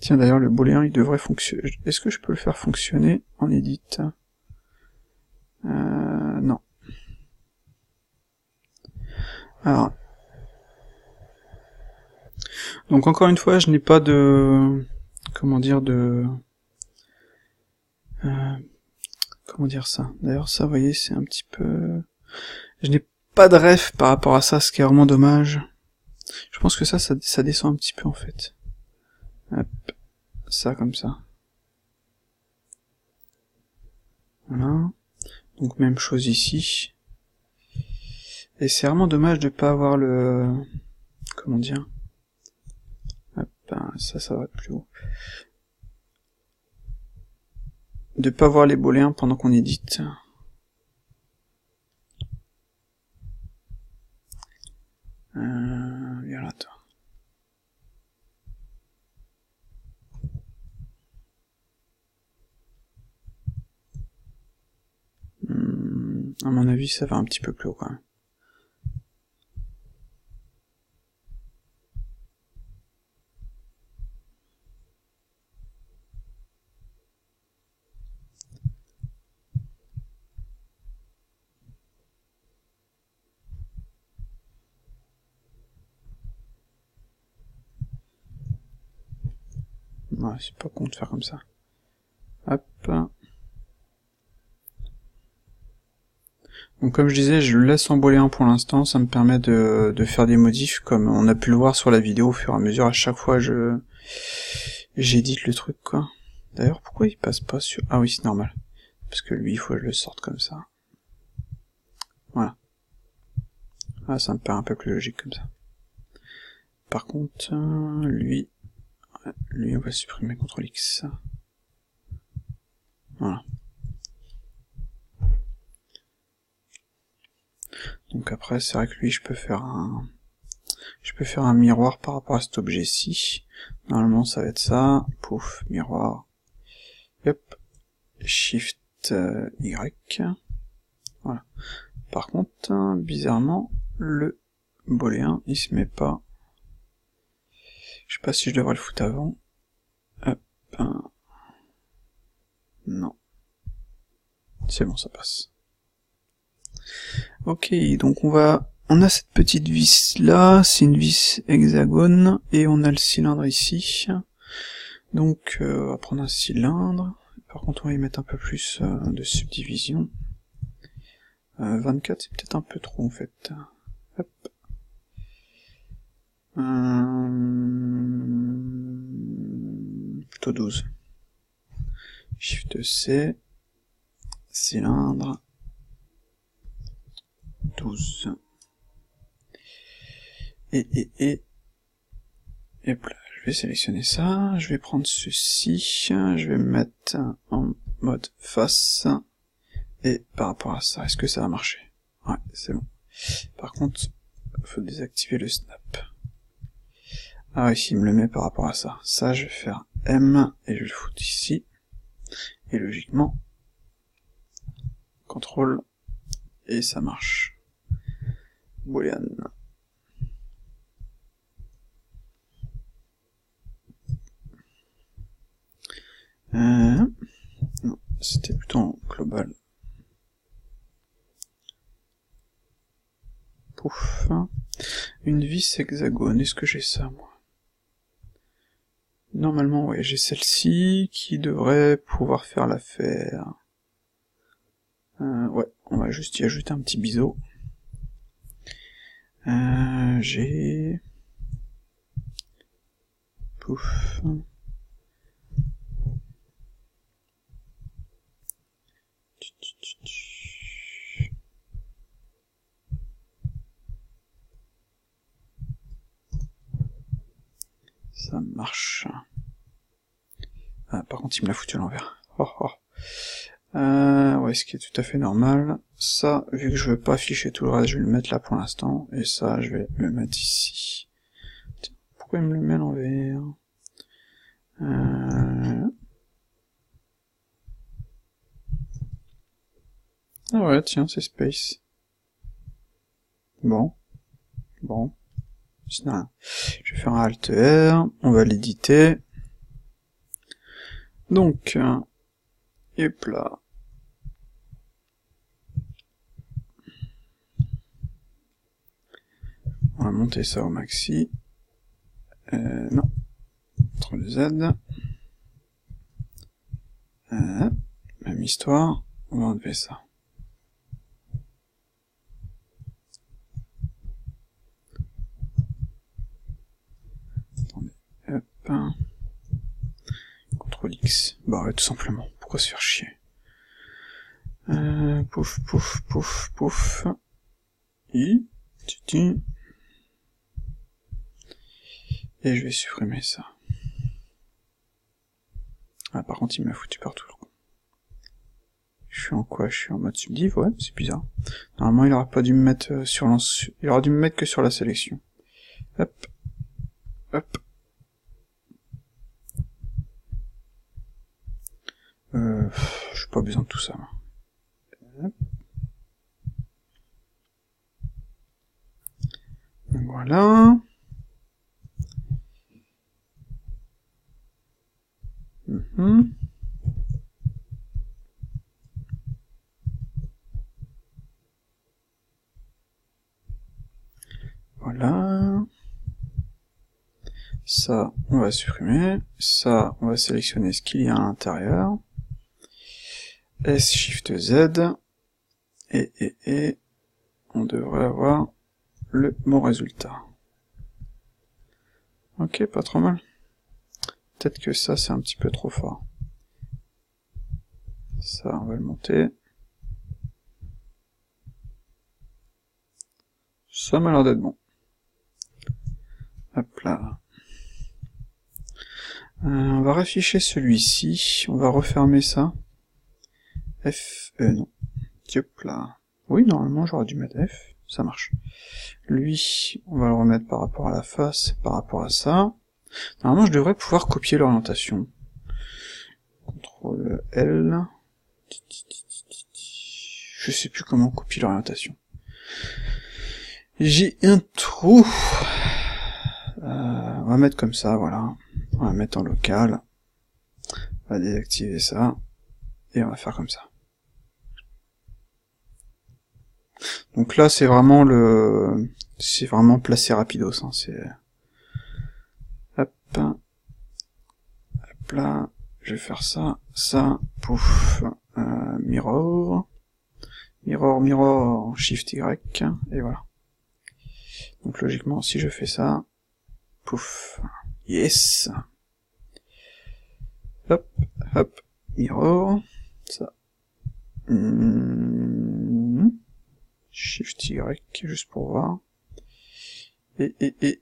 Tiens, d'ailleurs, le booléen, il devrait fonctionner. Est-ce que je peux le faire fonctionner en edit? Non. Alors. Donc, encore une fois, je n'ai pas de... Comment dire, comment dire ça? D'ailleurs, ça, vous voyez, c'est un petit peu... Je n'ai pas de ref par rapport à ça, ce qui est vraiment dommage. Je pense que ça descend un petit peu, en fait. Hop. Ça, comme ça. Voilà. Donc, même chose ici. Et c'est vraiment dommage de pas avoir le... Comment dire? Hop, ça va être plus haut. De pas voir les booléens pendant qu'on édite. Viens là, toi. À mon avis, ça va un petit peu plus haut quand même. Ouais, c'est pas con de faire comme ça. Hop. Donc comme je disais, je le laisse en booléen pour l'instant, ça me permet de faire des modifs, comme on a pu le voir sur la vidéo au fur et à mesure, à chaque fois j'édite le truc, quoi. D'ailleurs, pourquoi il passe pas sur... Ah oui, c'est normal. Parce que lui, il faut que je le sorte comme ça. Voilà. Ah, ça me paraît un peu plus logique comme ça. Par contre, lui, on va supprimer CTRL X. Voilà. Donc après, c'est vrai que lui, je peux faire un miroir par rapport à cet objet-ci. Normalement, ça va être ça. Pouf, miroir. Hop. Shift Y. Voilà. Par contre, bizarrement, le booléen, il se met pas. Je sais pas si je devrais le foutre avant. Hop. Non. C'est bon, ça passe. Ok, donc on a cette petite vis là, c'est une vis hexagone, et on a le cylindre ici. Donc on va prendre un cylindre, par contre on va y mettre un peu plus de subdivision. 24 c'est peut-être un peu trop en fait. Hop. Plutôt 12. Shift C, cylindre, 12. Et hop là, je vais sélectionner ça, je vais prendre ceci, je vais me mettre en mode face, et par rapport à ça, est-ce que ça va marcher? Ouais, c'est bon. Par contre, il faut désactiver le snap. Ah oui, il me le met par rapport à ça. Ça, je vais faire M, et je vais le foutre ici. Et logiquement, CTRL, et ça marche. Boolean. c'était plutôt en global. Pouf. Une vis hexagone, est-ce que j'ai ça, moi? Normalement, ouais, j'ai celle-ci, qui devrait pouvoir faire l'affaire. Ouais, on va juste y ajouter un petit biseau. J'ai... Pouf. Ça marche. Ah, par contre, il me l'a foutu à l'envers. Oh, oh. Ouais, ce qui est tout à fait normal. Ça, vu que je veux pas afficher tout le reste, je vais le mettre là pour l'instant. Et ça, je vais le mettre ici. Tiens, pourquoi il me le met à l'envers? Ah ouais, tiens, c'est Space. Bon. C'est rien. Je vais faire un Alt R, on va l'éditer. Donc, hop là. On va monter ça au maxi. Non. CTRL Z. Même histoire. On va enlever ça. Attendez. Hop. CTRL X. Bah ouais, tout simplement. Pourquoi se faire chier? Pouf, pouf, pouf, pouf. Et je vais supprimer ça. Ah, par contre, il m'a foutu partout. Je suis en quoi? Je suis en mode subdiv, ouais, c'est bizarre. Normalement, il aurait pas dû me mettre sur il aurait dû me mettre que sur la sélection. Hop. Hop. J'ai pas besoin de tout ça. Hop. Voilà. Voilà. Ça, on va supprimer. Ça, on va sélectionner ce qu'il y a à l'intérieur. S, Shift, Z. Et on devrait avoir le bon résultat. Ok, pas trop mal. Peut-être que ça, c'est un petit peu trop fort. Ça, on va le monter. Ça m'a l'air d'être bon. Hop là. On va rafficher celui-ci. On va refermer ça. F, non. Hop là. Oui, normalement, j'aurais dû mettre F. Ça marche. Lui, on va le remettre par rapport à la face, par rapport à ça. Normalement, je devrais pouvoir copier l'orientation. CTRL L. Je sais plus comment on copie l'orientation. J'ai un trou. On va mettre comme ça, voilà. On va mettre en local. On va désactiver ça. Et on va faire comme ça. Donc là, c'est vraiment c'est vraiment placé rapidos, hein. C'est... Hop. Hop là. Je vais faire ça. Ça. Pouf. Mirror. Mirror. Shift Y. Et voilà. Donc logiquement, si je fais ça... Pouf. Yes. Hop. Hop. Mirror. Ça. Shift Y, juste pour voir. Et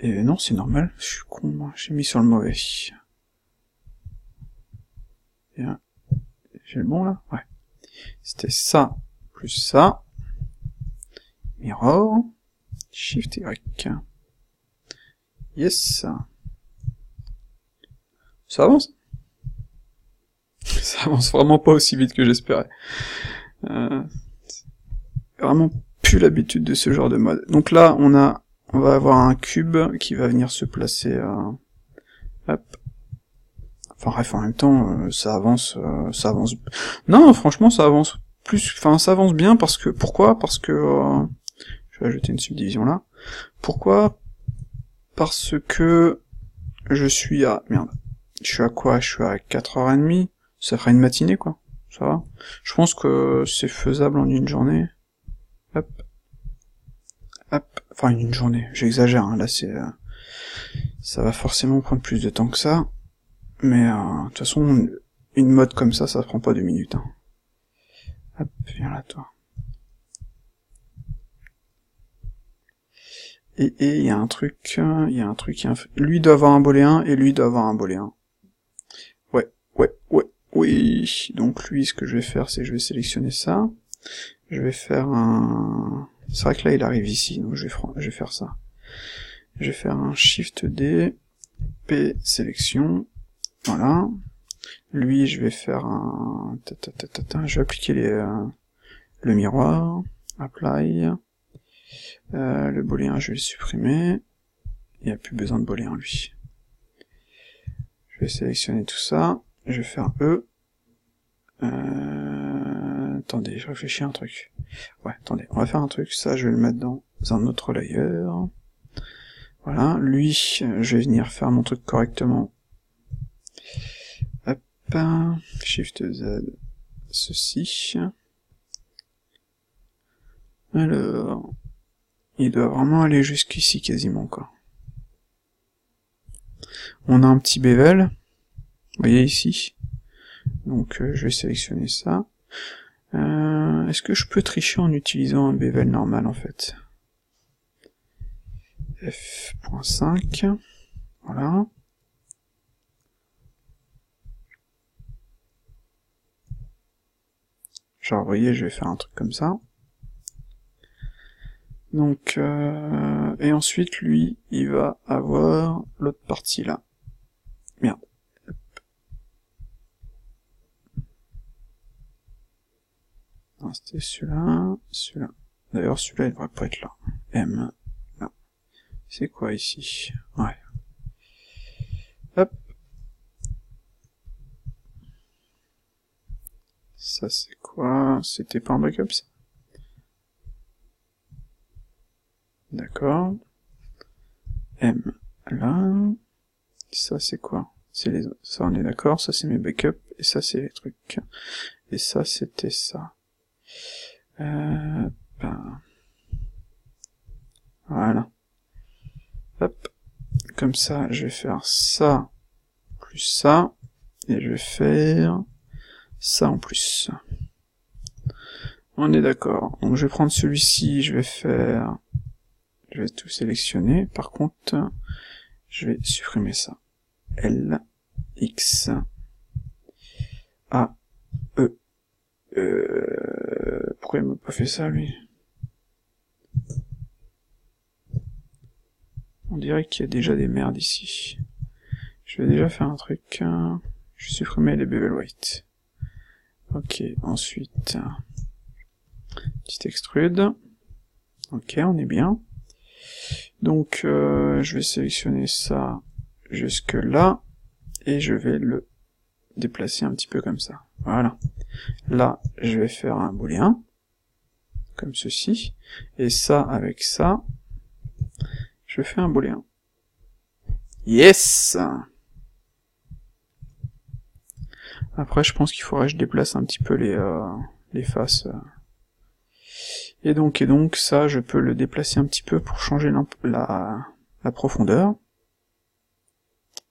non, c'est normal, je suis con, moi, j'ai mis sur le mauvais. Bien. J'ai le bon, là? Ouais. C'était ça, plus ça. Mirror. Shift Y. Yes. Ça avance? Ça avance vraiment pas aussi vite que j'espérais. Vraiment plus l'habitude de ce genre de mode. Donc là, on va avoir un cube qui va venir se placer, hop. Enfin bref, en même temps, ça avance... Non, franchement, ça avance plus... Enfin, ça avance bien parce que... Pourquoi? Parce que... Je vais ajouter une subdivision là. Pourquoi? Parce que... Je suis à... Merde. Je suis à quoi? Je suis à 4h30. Ça fera une matinée, quoi. Ça va. Je pense que c'est faisable en une journée. Hop. Hop. Enfin, une journée. J'exagère, hein. Là, c'est... Ça va forcément prendre plus de temps que ça. Mais, de toute façon, une mode comme ça prend pas 2 minutes, hein. Hop, viens là, toi. Et il y a un truc, lui doit avoir un booléen, et lui doit avoir un booléen. Ouais, oui. Donc lui, ce que je vais faire, c'est que je vais sélectionner ça. Je vais faire un... C'est vrai que là, il arrive ici, donc je vais faire ça. Je vais faire un Shift D, P, sélection, voilà. Lui, je vais faire un... Je vais appliquer le miroir, Apply, le booléen, je vais le supprimer. Il n'y a plus besoin de booléen, lui. Je vais sélectionner tout ça, je vais faire E. Attendez, je réfléchis à un truc. Ouais, attendez, on va faire un truc, ça je vais le mettre dans un autre layer. Voilà, lui, je vais venir faire mon truc correctement. Hop, Shift Z, ceci. Alors, il doit vraiment aller jusqu'ici quasiment, quoi. On a un petit bevel, vous voyez ici. Donc je vais sélectionner ça. Est-ce que je peux tricher en utilisant un bevel normal en fait? F.5, voilà. Genre vous voyez, je vais faire un truc comme ça. Donc, et ensuite lui, il va avoir l'autre partie là. Merde. C'était celui-là, celui-là. D'ailleurs, celui-là, il devrait pas être là. M, là. C'est quoi ici? Ouais. Hop. Ça, c'est quoi? C'était pas un backup, ça? D'accord. M, là. Ça, c'est quoi? C'est les... Ça, on est d'accord. Ça, c'est mes backups. Et ça, c'est les trucs. Et ça, c'était ça. Ben... Voilà. Hop. Comme ça, je vais faire ça, plus ça, et je vais faire ça en plus. On est d'accord. Donc je vais prendre celui-ci, je vais tout sélectionner. Par contre, je vais supprimer ça. L, X, A, E. Pourquoi il m'a pas fait ça, lui? On dirait qu'il y a déjà des merdes ici. Je vais déjà faire un truc. Je vais supprimer les bevel weight. Ok, ensuite... Petit extrude. Ok, on est bien. Donc, je vais sélectionner ça jusque là. Et je vais le déplacer un petit peu comme ça. Voilà. Là, je vais faire un booléen. Comme ceci. Et ça, avec ça... Je fais un booléen. Yes! Après, je pense qu'il faudrait que je déplace un petit peu les faces. Et donc, ça, je peux le déplacer un petit peu pour changer la profondeur.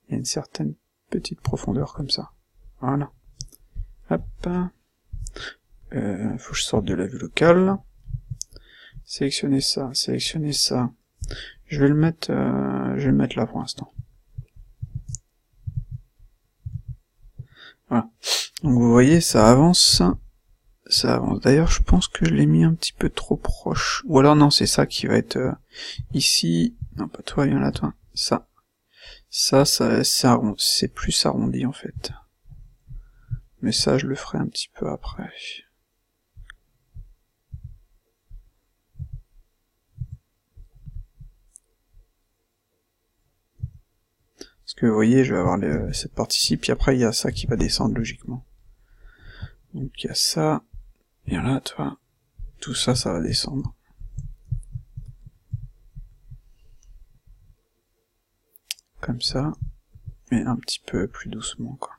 Il y a une certaine petite profondeur comme ça. Voilà. Hop. Faut que je sorte de la vue locale. Sélectionner ça, sélectionner ça. Je vais le mettre là pour l'instant. Voilà. Donc vous voyez, ça avance. Ça avance. D'ailleurs, je pense que je l'ai mis un petit peu trop proche. Ou alors non, c'est ça qui va être ici. Non, pas toi, viens là, toi. Ça. Ça, c'est plus arrondi en fait. Mais ça, je le ferai un petit peu après. Parce que vous voyez, je vais avoir cette partie-ci, puis après il y a ça qui va descendre logiquement. Donc il y a ça, et là, tu vois, tout ça, ça va descendre. Comme ça, mais un petit peu plus doucement, quoi.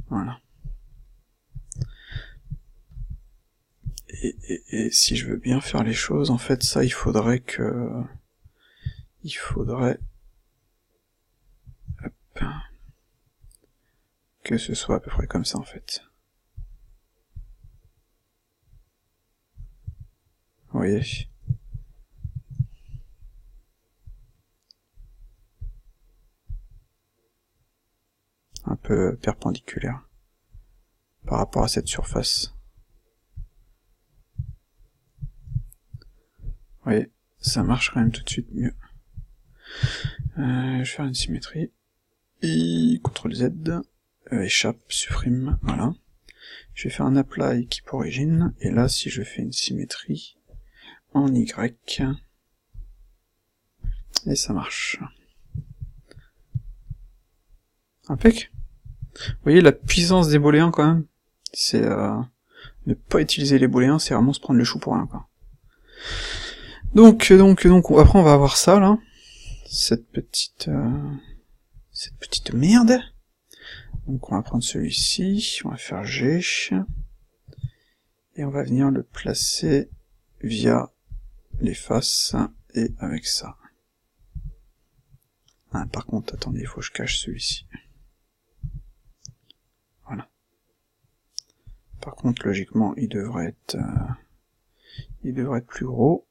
Voilà. Et si je veux bien faire les choses, en fait, ça, il faudrait que ce soit à peu près comme ça, en fait. Vous voyez? Un peu perpendiculaire par rapport à cette surface. Vous voyez, ça marche quand même tout de suite mieux. Je vais faire une symétrie. Et CTRL Z, échappe, supprime, voilà. Je vais faire un apply keep origin, et là si je fais une symétrie en Y, et ça marche. Impec. Vous voyez la puissance des booléens quand même, c'est ne pas utiliser les booléens, c'est vraiment se prendre le chou pour rien, quoi. Donc après on va avoir ça là, cette petite merde. Donc on va prendre celui-ci, on va faire G, et on va venir le placer via les faces, et avec ça. Ah, par contre, attendez, il faut que je cache celui-ci. Voilà. Par contre, logiquement, il devrait être plus gros.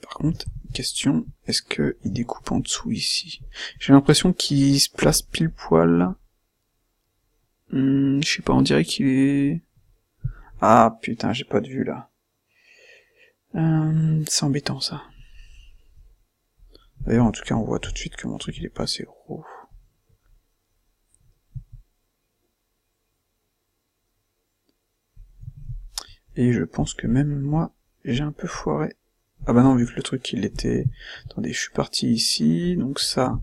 Par contre, question, est-ce que il découpe en dessous ici? J'ai l'impression qu'il se place pile poil. Je sais pas, on dirait qu'il est... Ah putain, j'ai pas de vue là. C'est embêtant ça. D'ailleurs, en tout cas, on voit tout de suite que mon truc il est pas assez gros. Et je pense que même moi, j'ai un peu foiré. Ah bah non, vu que le truc il était... Attendez, je suis parti ici, donc ça...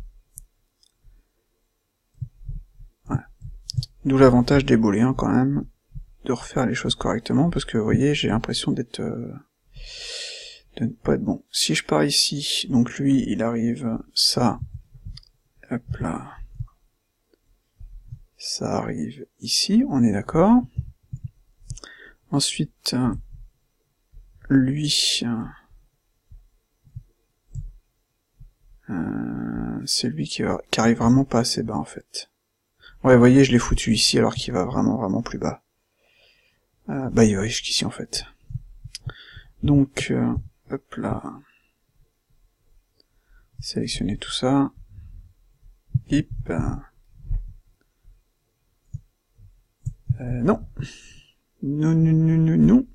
Voilà. D'où l'avantage des booléens quand même, de refaire les choses correctement, parce que vous voyez, j'ai l'impression d'être... de ne pas être bon. Si je pars ici, donc lui, il arrive, ça... Hop là... Ça arrive ici, on est d'accord. Ensuite, lui... c'est lui qui arrive vraiment pas assez bas en fait. Ouais, vous voyez, je l'ai foutu ici alors qu'il va vraiment plus bas. Bah il va jusqu'ici en fait. Donc, hop là. Sélectionner tout ça. Hip. Non. Non.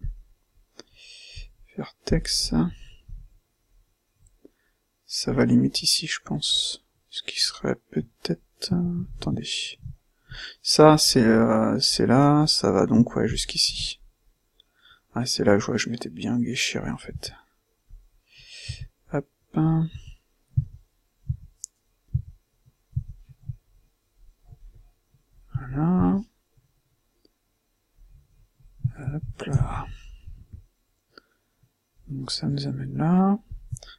Vertex. Ça va limite ici, je pense. Ce qui serait peut-être... attendez. Ça, c'est là, ça va donc, ouais, jusqu'ici. Ah, c'est là que je vois que je m'étais bien déchiré, en fait. Hop. Voilà. Hop là. Donc ça nous amène là.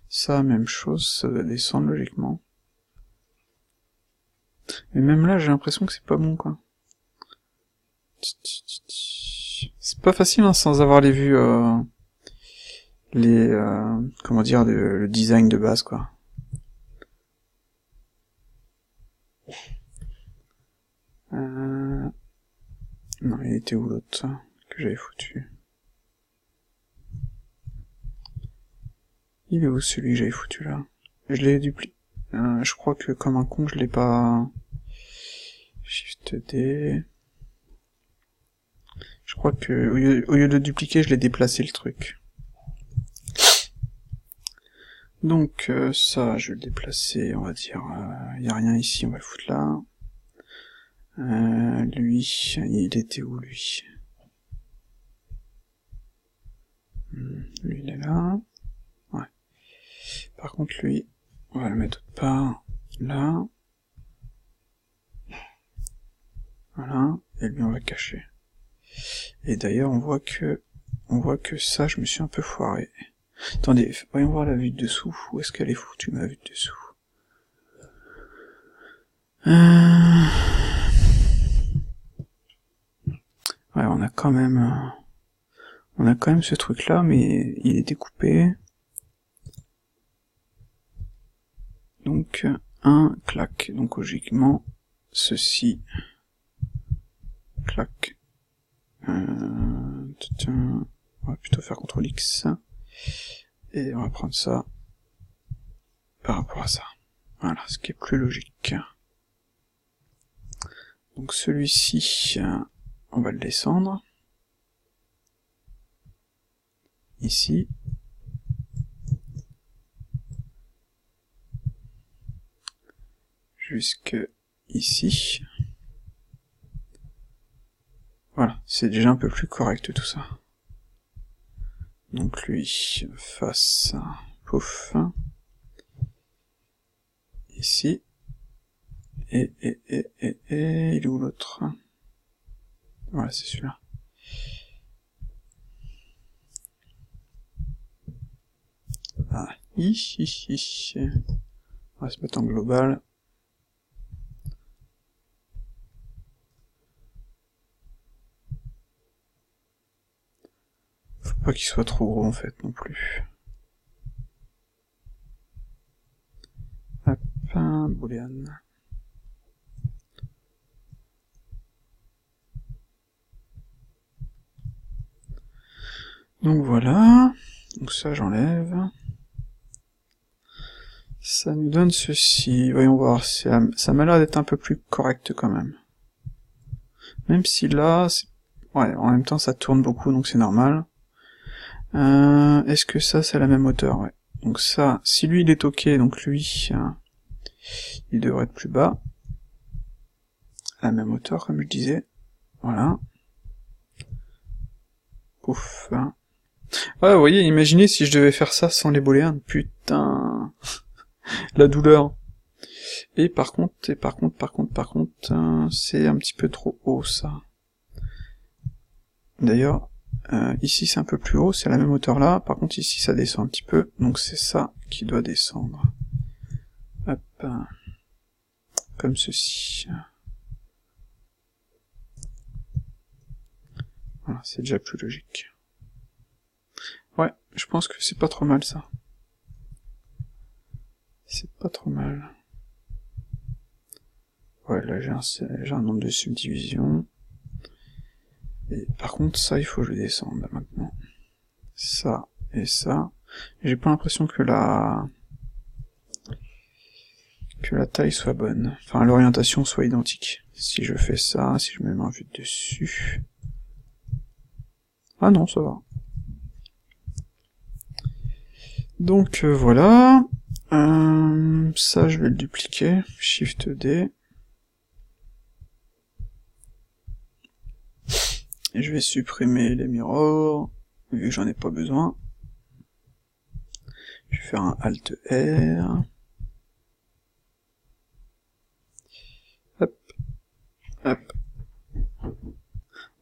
Ça, même chose, ça va descendre logiquement. Mais même là, j'ai l'impression que c'est pas bon, quoi. C'est pas facile, hein, sans avoir les vues, comment dire, le design de base, quoi. Non, il était où l'autre, que j'avais foutu? Il est où celui que j'avais foutu là? Je l'ai dupliqué. Je crois que comme un con, je l'ai pas... Shift D... Je crois que au lieu de dupliquer, je l'ai déplacé le truc. Donc ça, je vais le déplacer, on va dire... y a rien ici, on va le foutre là. Lui, il était où lui? Lui, il est là. Ouais. Par contre, lui, on va le mettre autre part. Là. Voilà. Et lui, on va cacher. Et d'ailleurs, on voit que ça, je me suis un peu foiré. Attendez, voyons voir la vue de dessous. Où est-ce qu'elle est foutue, ma vue de dessous? Ouais, on a quand même ce truc-là, mais il est découpé. Donc, un clac. Donc, logiquement, ceci, clac. On va plutôt faire CTRL X. Et on va prendre ça par rapport à ça. Voilà, ce qui est plus logique. Donc celui-ci, on va le descendre. Ici. Jusque ici. Voilà, c'est déjà un peu plus correct tout ça. Donc lui, face, pouf. Ici. Et, il est où l'autre? Voilà, c'est celui-là. Ah, on va se mettre en global. Faut pas qu'il soit trop gros en fait non plus. Hop, un boolean. Donc voilà, donc ça j'enlève. Ça nous donne ceci, voyons voir, ça m'a l'air d'être un peu plus correct quand même. Même si là, ouais, en même temps ça tourne beaucoup donc c'est normal. Est-ce que ça c'est la même hauteur? Ouais. Donc ça, si lui il est ok, donc lui, il devrait être plus bas. À la même hauteur comme je disais. Voilà. Ouf. Ouais, vous voyez, imaginez si je devais faire ça sans les booléens, putain, la douleur. Et par contre, c'est un petit peu trop haut, ça. D'ailleurs, ici c'est un peu plus haut, c'est à la même hauteur là, par contre ici ça descend un petit peu, donc c'est ça qui doit descendre. Hop, comme ceci. Voilà, c'est déjà plus logique. Ouais, je pense que c'est pas trop mal ça. C'est pas trop mal. Ouais, là j'ai un nombre de subdivisions. Et par contre, ça, il faut que je descende là, maintenant. Ça et ça. J'ai pas l'impression que la taille soit bonne. Enfin, l'orientation soit identique. Si je fais ça, si je me mets en vue dessus... Ah non, ça va. Donc voilà, ça je vais le dupliquer, Shift D, et je vais supprimer les mirrors, vu que j'en ai pas besoin. Je vais faire un Alt R, hop, hop.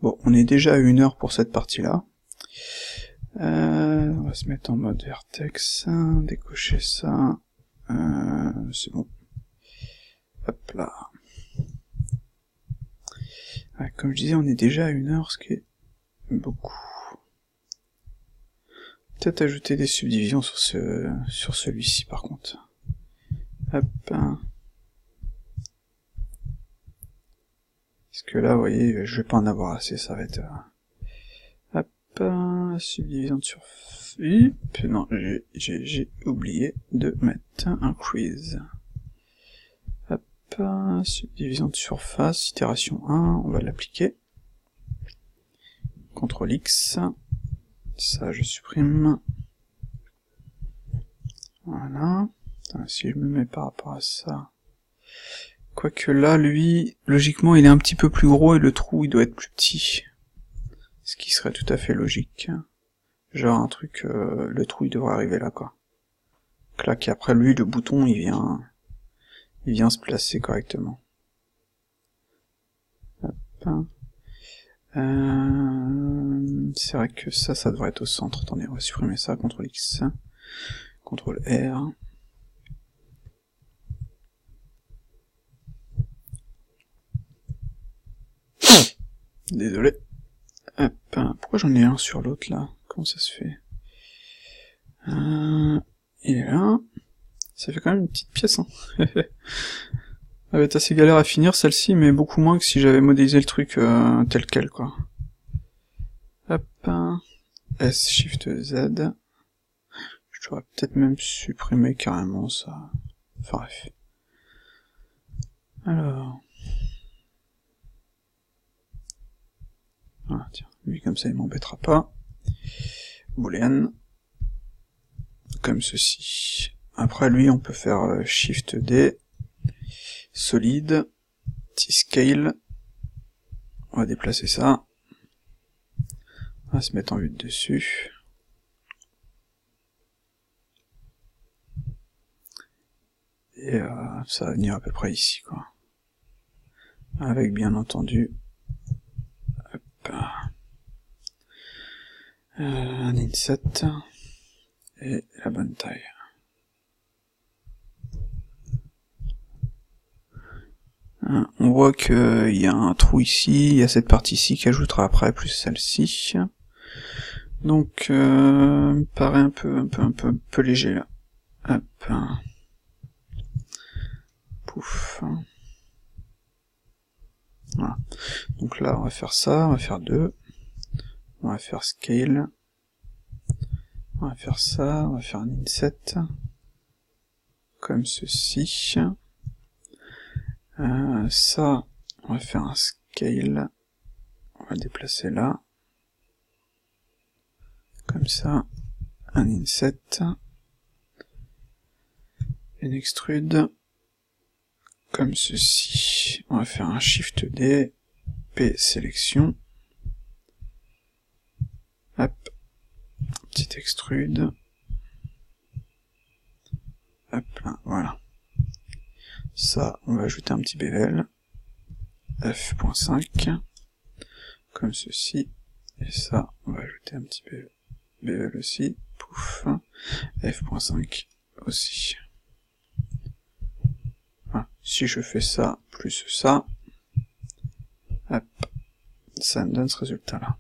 Bon, on est déjà à 1 heure pour cette partie-là. On va se mettre en mode vertex, décocher ça, c'est bon. Hop là. Ouais, comme je disais, on est déjà à 1 heure, ce qui est beaucoup. Peut-être ajouter des subdivisions sur celui-ci par contre. Hop. Parce que là, vous voyez, je vais pas en avoir assez, ça va être... Hop, subdivision de surface. Non, j'ai oublié de mettre un quiz. Hop, subdivision de surface, itération 1, on va l'appliquer. CTRL X. Ça, je supprime. Voilà. Si je me mets par rapport à ça... Quoique là, lui, logiquement, il est un petit peu plus gros et le trou, il doit être plus petit. Ce qui serait tout à fait logique. Genre un truc, le trou il devrait arriver là, quoi. Clac, et après lui, le bouton, il vient se placer correctement. Hop. C'est vrai que ça devrait être au centre. Attendez, on va supprimer ça, CTRL X, CTRL R. Désolé. Hop, pourquoi j'en ai un sur l'autre là? Comment ça se fait? Il est là. Ça fait quand même une petite pièce, hein. Elle va être assez galère à finir celle-ci, mais beaucoup moins que si j'avais modélisé le truc tel quel, quoi. Hop, S, Shift, Z. Je devrais peut-être même supprimer carrément ça. Enfin bref. Alors... Voilà, tiens, lui comme ça il m'embêtera pas. Boolean. Comme ceci. Après lui on peut faire Shift D. Solide. T-Scale. On va déplacer ça. On va se mettre en vue de dessus. Et ça va venir à peu près ici, quoi. Avec bien entendu hop, un inset et la bonne taille. On voit qu'il y a un trou ici, il y a cette partie-ci qui ajoutera après, plus celle-ci. Donc, me paraît un peu léger là. Hop. Pouf. Voilà. Donc là, on va faire ça, on va faire 2. On va faire scale. On va faire ça, on va faire un inset. Comme ceci. Ça, on va faire un scale. On va le déplacer là. Comme ça. Un inset. Une extrude. Comme ceci. On va faire un Shift D. P sélection. Hop. Petite extrude. Hop là, voilà. Ça, on va ajouter un petit bevel. F.5. Comme ceci. Et ça, on va ajouter un petit bevel aussi. Pouf. F.5 aussi. Voilà. Si je fais ça, plus ça, hop, ça me donne ce résultat-là.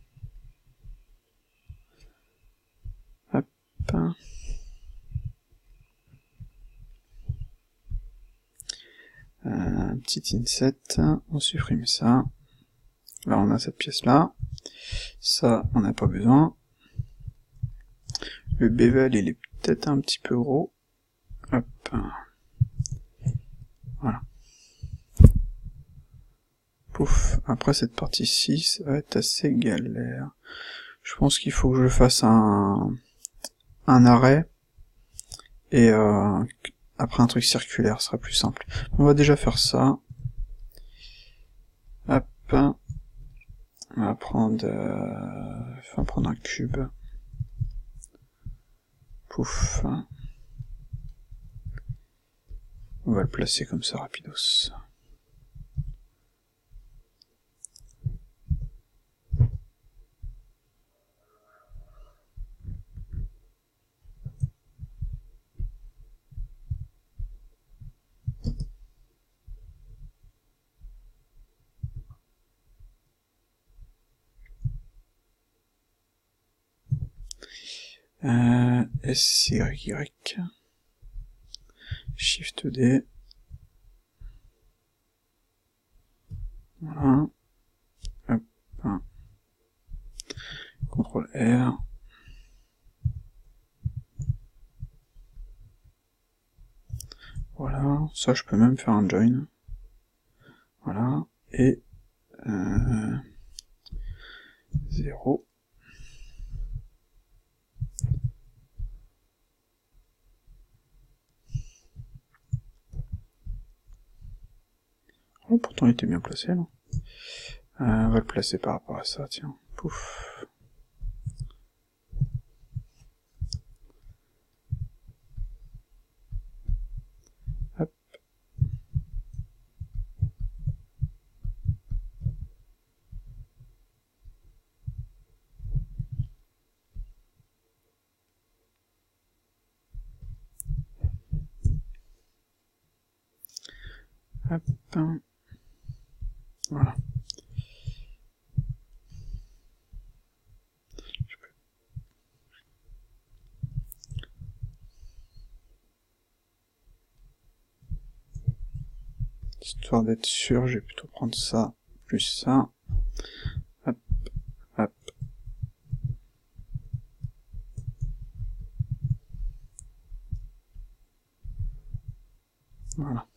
Hop. Un petit inset, on supprime ça. Là, on a cette pièce-là. Ça, on n'a pas besoin. Le bevel, il est peut-être un petit peu gros. Hop. Voilà. Pouf. Après, cette partie-ci, ça va être assez galère. Je pense qu'il faut que je fasse un arrêt. Et après, un truc circulaire sera plus simple. On va déjà faire ça. Hop. On va prendre un cube. Pouf. On va le placer comme ça, rapidos. SYY. Shift D. Voilà. Hop. CTRL R. Voilà. Ça, je peux même faire un join. Voilà. Et 0. Oh, pourtant il était bien placé là. On va le placer par rapport à ça, tiens. Pouf. Hop. Voilà. Histoire d'être sûr, je vais plutôt prendre ça, plus ça. Hop, hop. Voilà.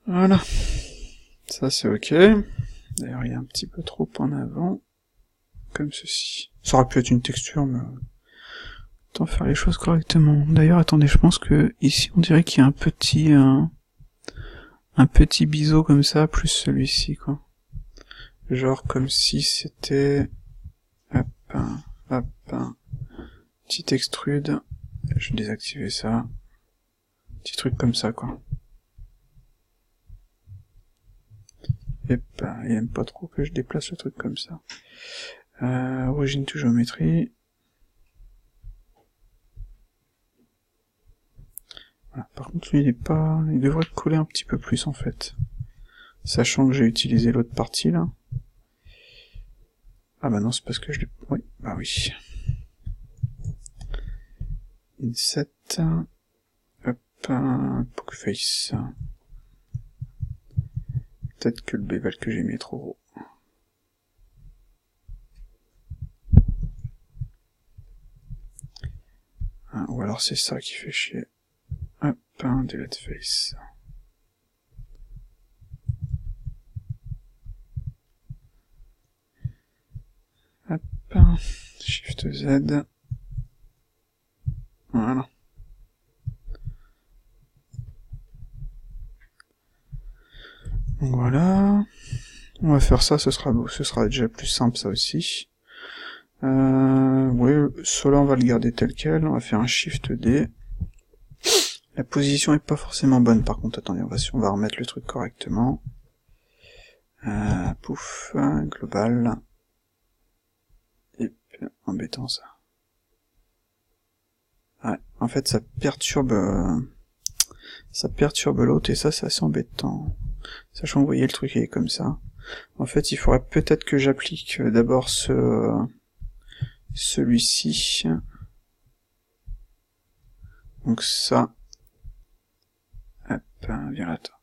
Voilà. Ça c'est ok. D'ailleurs il y a un petit peu trop en avant. Comme ceci. Ça aurait pu être une texture, mais... Autant faire les choses correctement. D'ailleurs, attendez, je pense que ici on dirait qu'il y a un petit biseau comme ça, plus celui-ci, quoi. Genre comme si c'était... Hop, hop, petit extrude. Je vais désactiver ça. Petit truc comme ça, quoi. Et ben, il aime pas trop que je déplace le truc comme ça. Origine to géométrie. Voilà. Par contre, lui, il devrait coller un petit peu plus, en fait. Sachant que j'ai utilisé l'autre partie, là. Ah bah non, c'est parce que je l'ai... Oui, bah oui. Inset. Hop, Pokeface. Peut-être que le bevel que j'ai mis est trop gros. Ou alors c'est ça qui fait chier. Hop, delete face. Hop, Shift Z. Voilà. Donc voilà. On va faire ça, ce sera déjà plus simple ça aussi. Oui, cela on va le garder tel quel, on va faire un Shift D. La position est pas forcément bonne par contre, attendez, on va remettre le truc correctement. Pouf, global. Et puis, embêtant ça. Ouais, en fait ça perturbe l'autre et ça c'est assez embêtant. Sachant que vous voyez le truc il est comme ça. En fait il faudrait peut-être que j'applique d'abord celui-ci. Donc ça. Hop, viens là toi.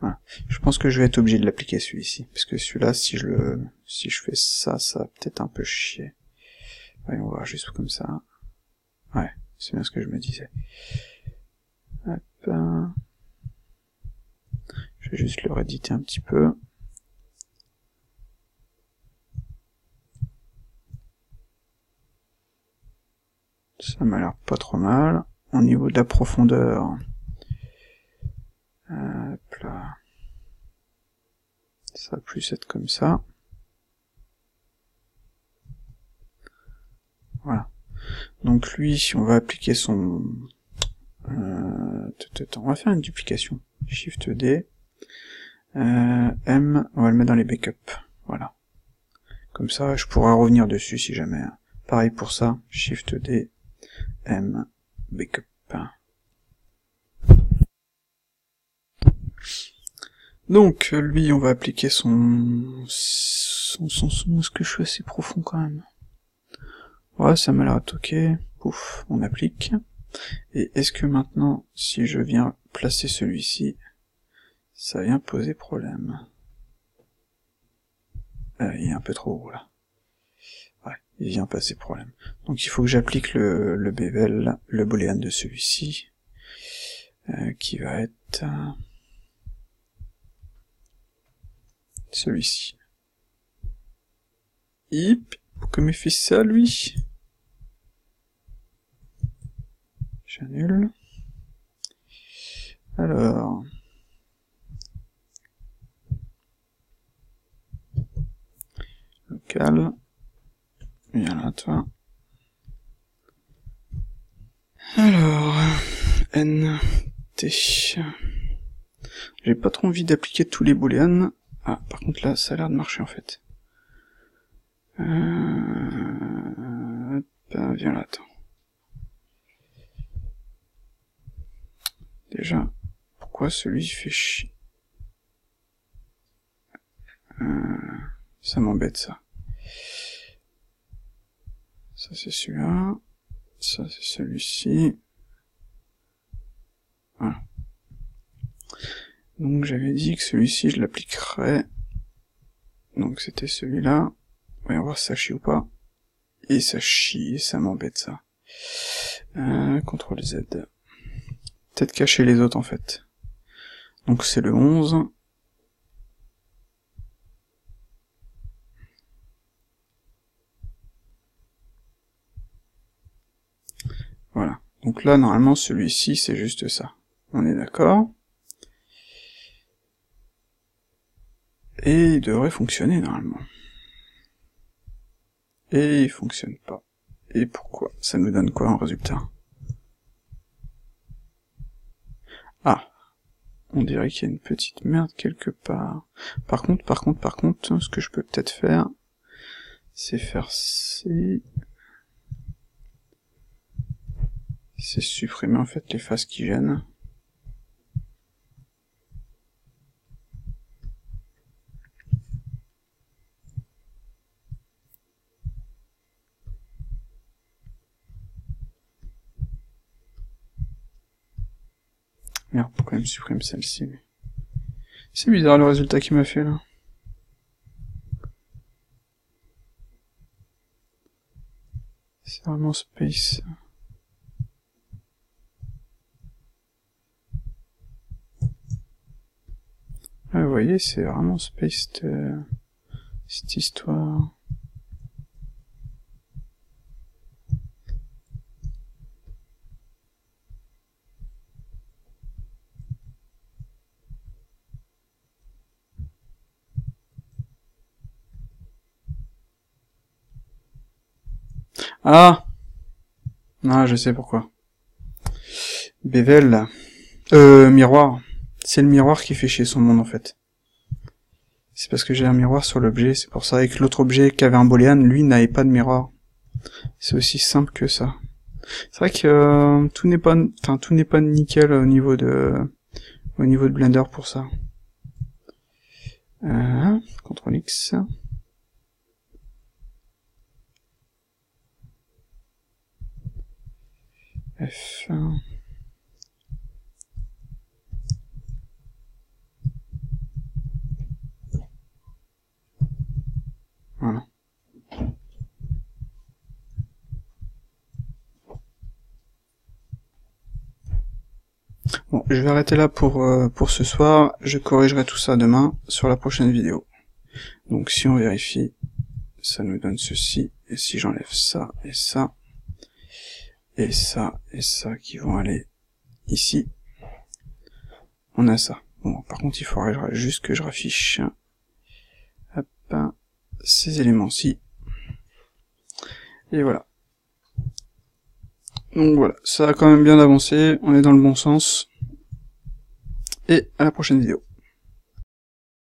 Voilà. Je pense que je vais être obligé de l'appliquer celui-ci. Parce que celui-là, si je fais ça, ça va peut-être un peu chier. Voyons voir juste comme ça. Ouais, c'est bien ce que je me disais. Hop. Je vais juste le rééditer un petit peu. Ça m'a l'air pas trop mal. Au niveau de la profondeur. Hop là. Ça va plus être comme ça. Voilà. Donc lui, on va appliquer son... on va faire une duplication. Shift D. M, on va le mettre dans les backups. Voilà. Comme ça, je pourrai revenir dessus si jamais. Pareil pour ça. Shift D. M. Backup. Donc, lui, on va appliquer son... Est-ce que je suis assez profond quand même? Ouais, ça m'a l'air ok. Pouf, on applique. Et est-ce que maintenant, si je viens placer celui-ci, ça vient poser problème? Il est un peu trop gros là. Ouais, il vient passer problème. Donc il faut que j'applique le bevel, le boolean de celui-ci, qui va être celui-ci. Hip, pourquoi me fait ça lui? J'annule. Alors... Local. Viens là, toi. Alors... N... T... J'ai pas trop envie d'appliquer tous les booleans. Ah, par contre là, ça a l'air de marcher en fait. Viens là, attends. Déjà, pourquoi celui fait chier? Ça m'embête, ça. Ça, c'est celui-là. Ça, c'est celui-ci. Voilà. Donc, j'avais dit que celui-ci, je l'appliquerais. Donc, c'était celui-là. Voyons voir si ça chie ou pas. Et ça chie, ça m'embête, ça. CTRL Z. Peut-être cacher les autres, en fait. Donc, c'est le 11. Voilà. Donc là, normalement, celui-ci, c'est juste ça. On est d'accord. Et il devrait fonctionner, normalement. Et il fonctionne pas. Et pourquoi? Ça nous donne quoi en résultat? Ah, on dirait qu'il y a une petite merde quelque part. Par contre, ce que je peux peut-être faire, c'est faire c'est supprimer en fait les phases qui gênent. Merde, pourquoi il me supprime celle-ci? C'est bizarre le résultat qu'il m'a fait là. C'est vraiment space. Ah, vous voyez, c'est vraiment space cette histoire. Ah! Ah, je sais pourquoi. Bevel. Miroir. C'est le miroir qui fait chier son monde, en fait. C'est parce que j'ai un miroir sur l'objet, c'est pour ça. Et que l'autre objet qu'avait un booléen, lui, n'avait pas de miroir. C'est aussi simple que ça. C'est vrai que tout n'est pas nickel au niveau de Blender pour ça. CTRL X. F1. Voilà. Bon, je vais arrêter là pour ce soir. Je corrigerai tout ça demain sur la prochaine vidéo. Donc si on vérifie, ça nous donne ceci. Et si j'enlève ça et ça, et ça et ça qui vont aller ici, on a ça. Bon, par contre, il faudrait juste que je raffiche hop, ces éléments-ci. Et voilà. Donc voilà, ça a quand même bien avancé, on est dans le bon sens. Et à la prochaine vidéo.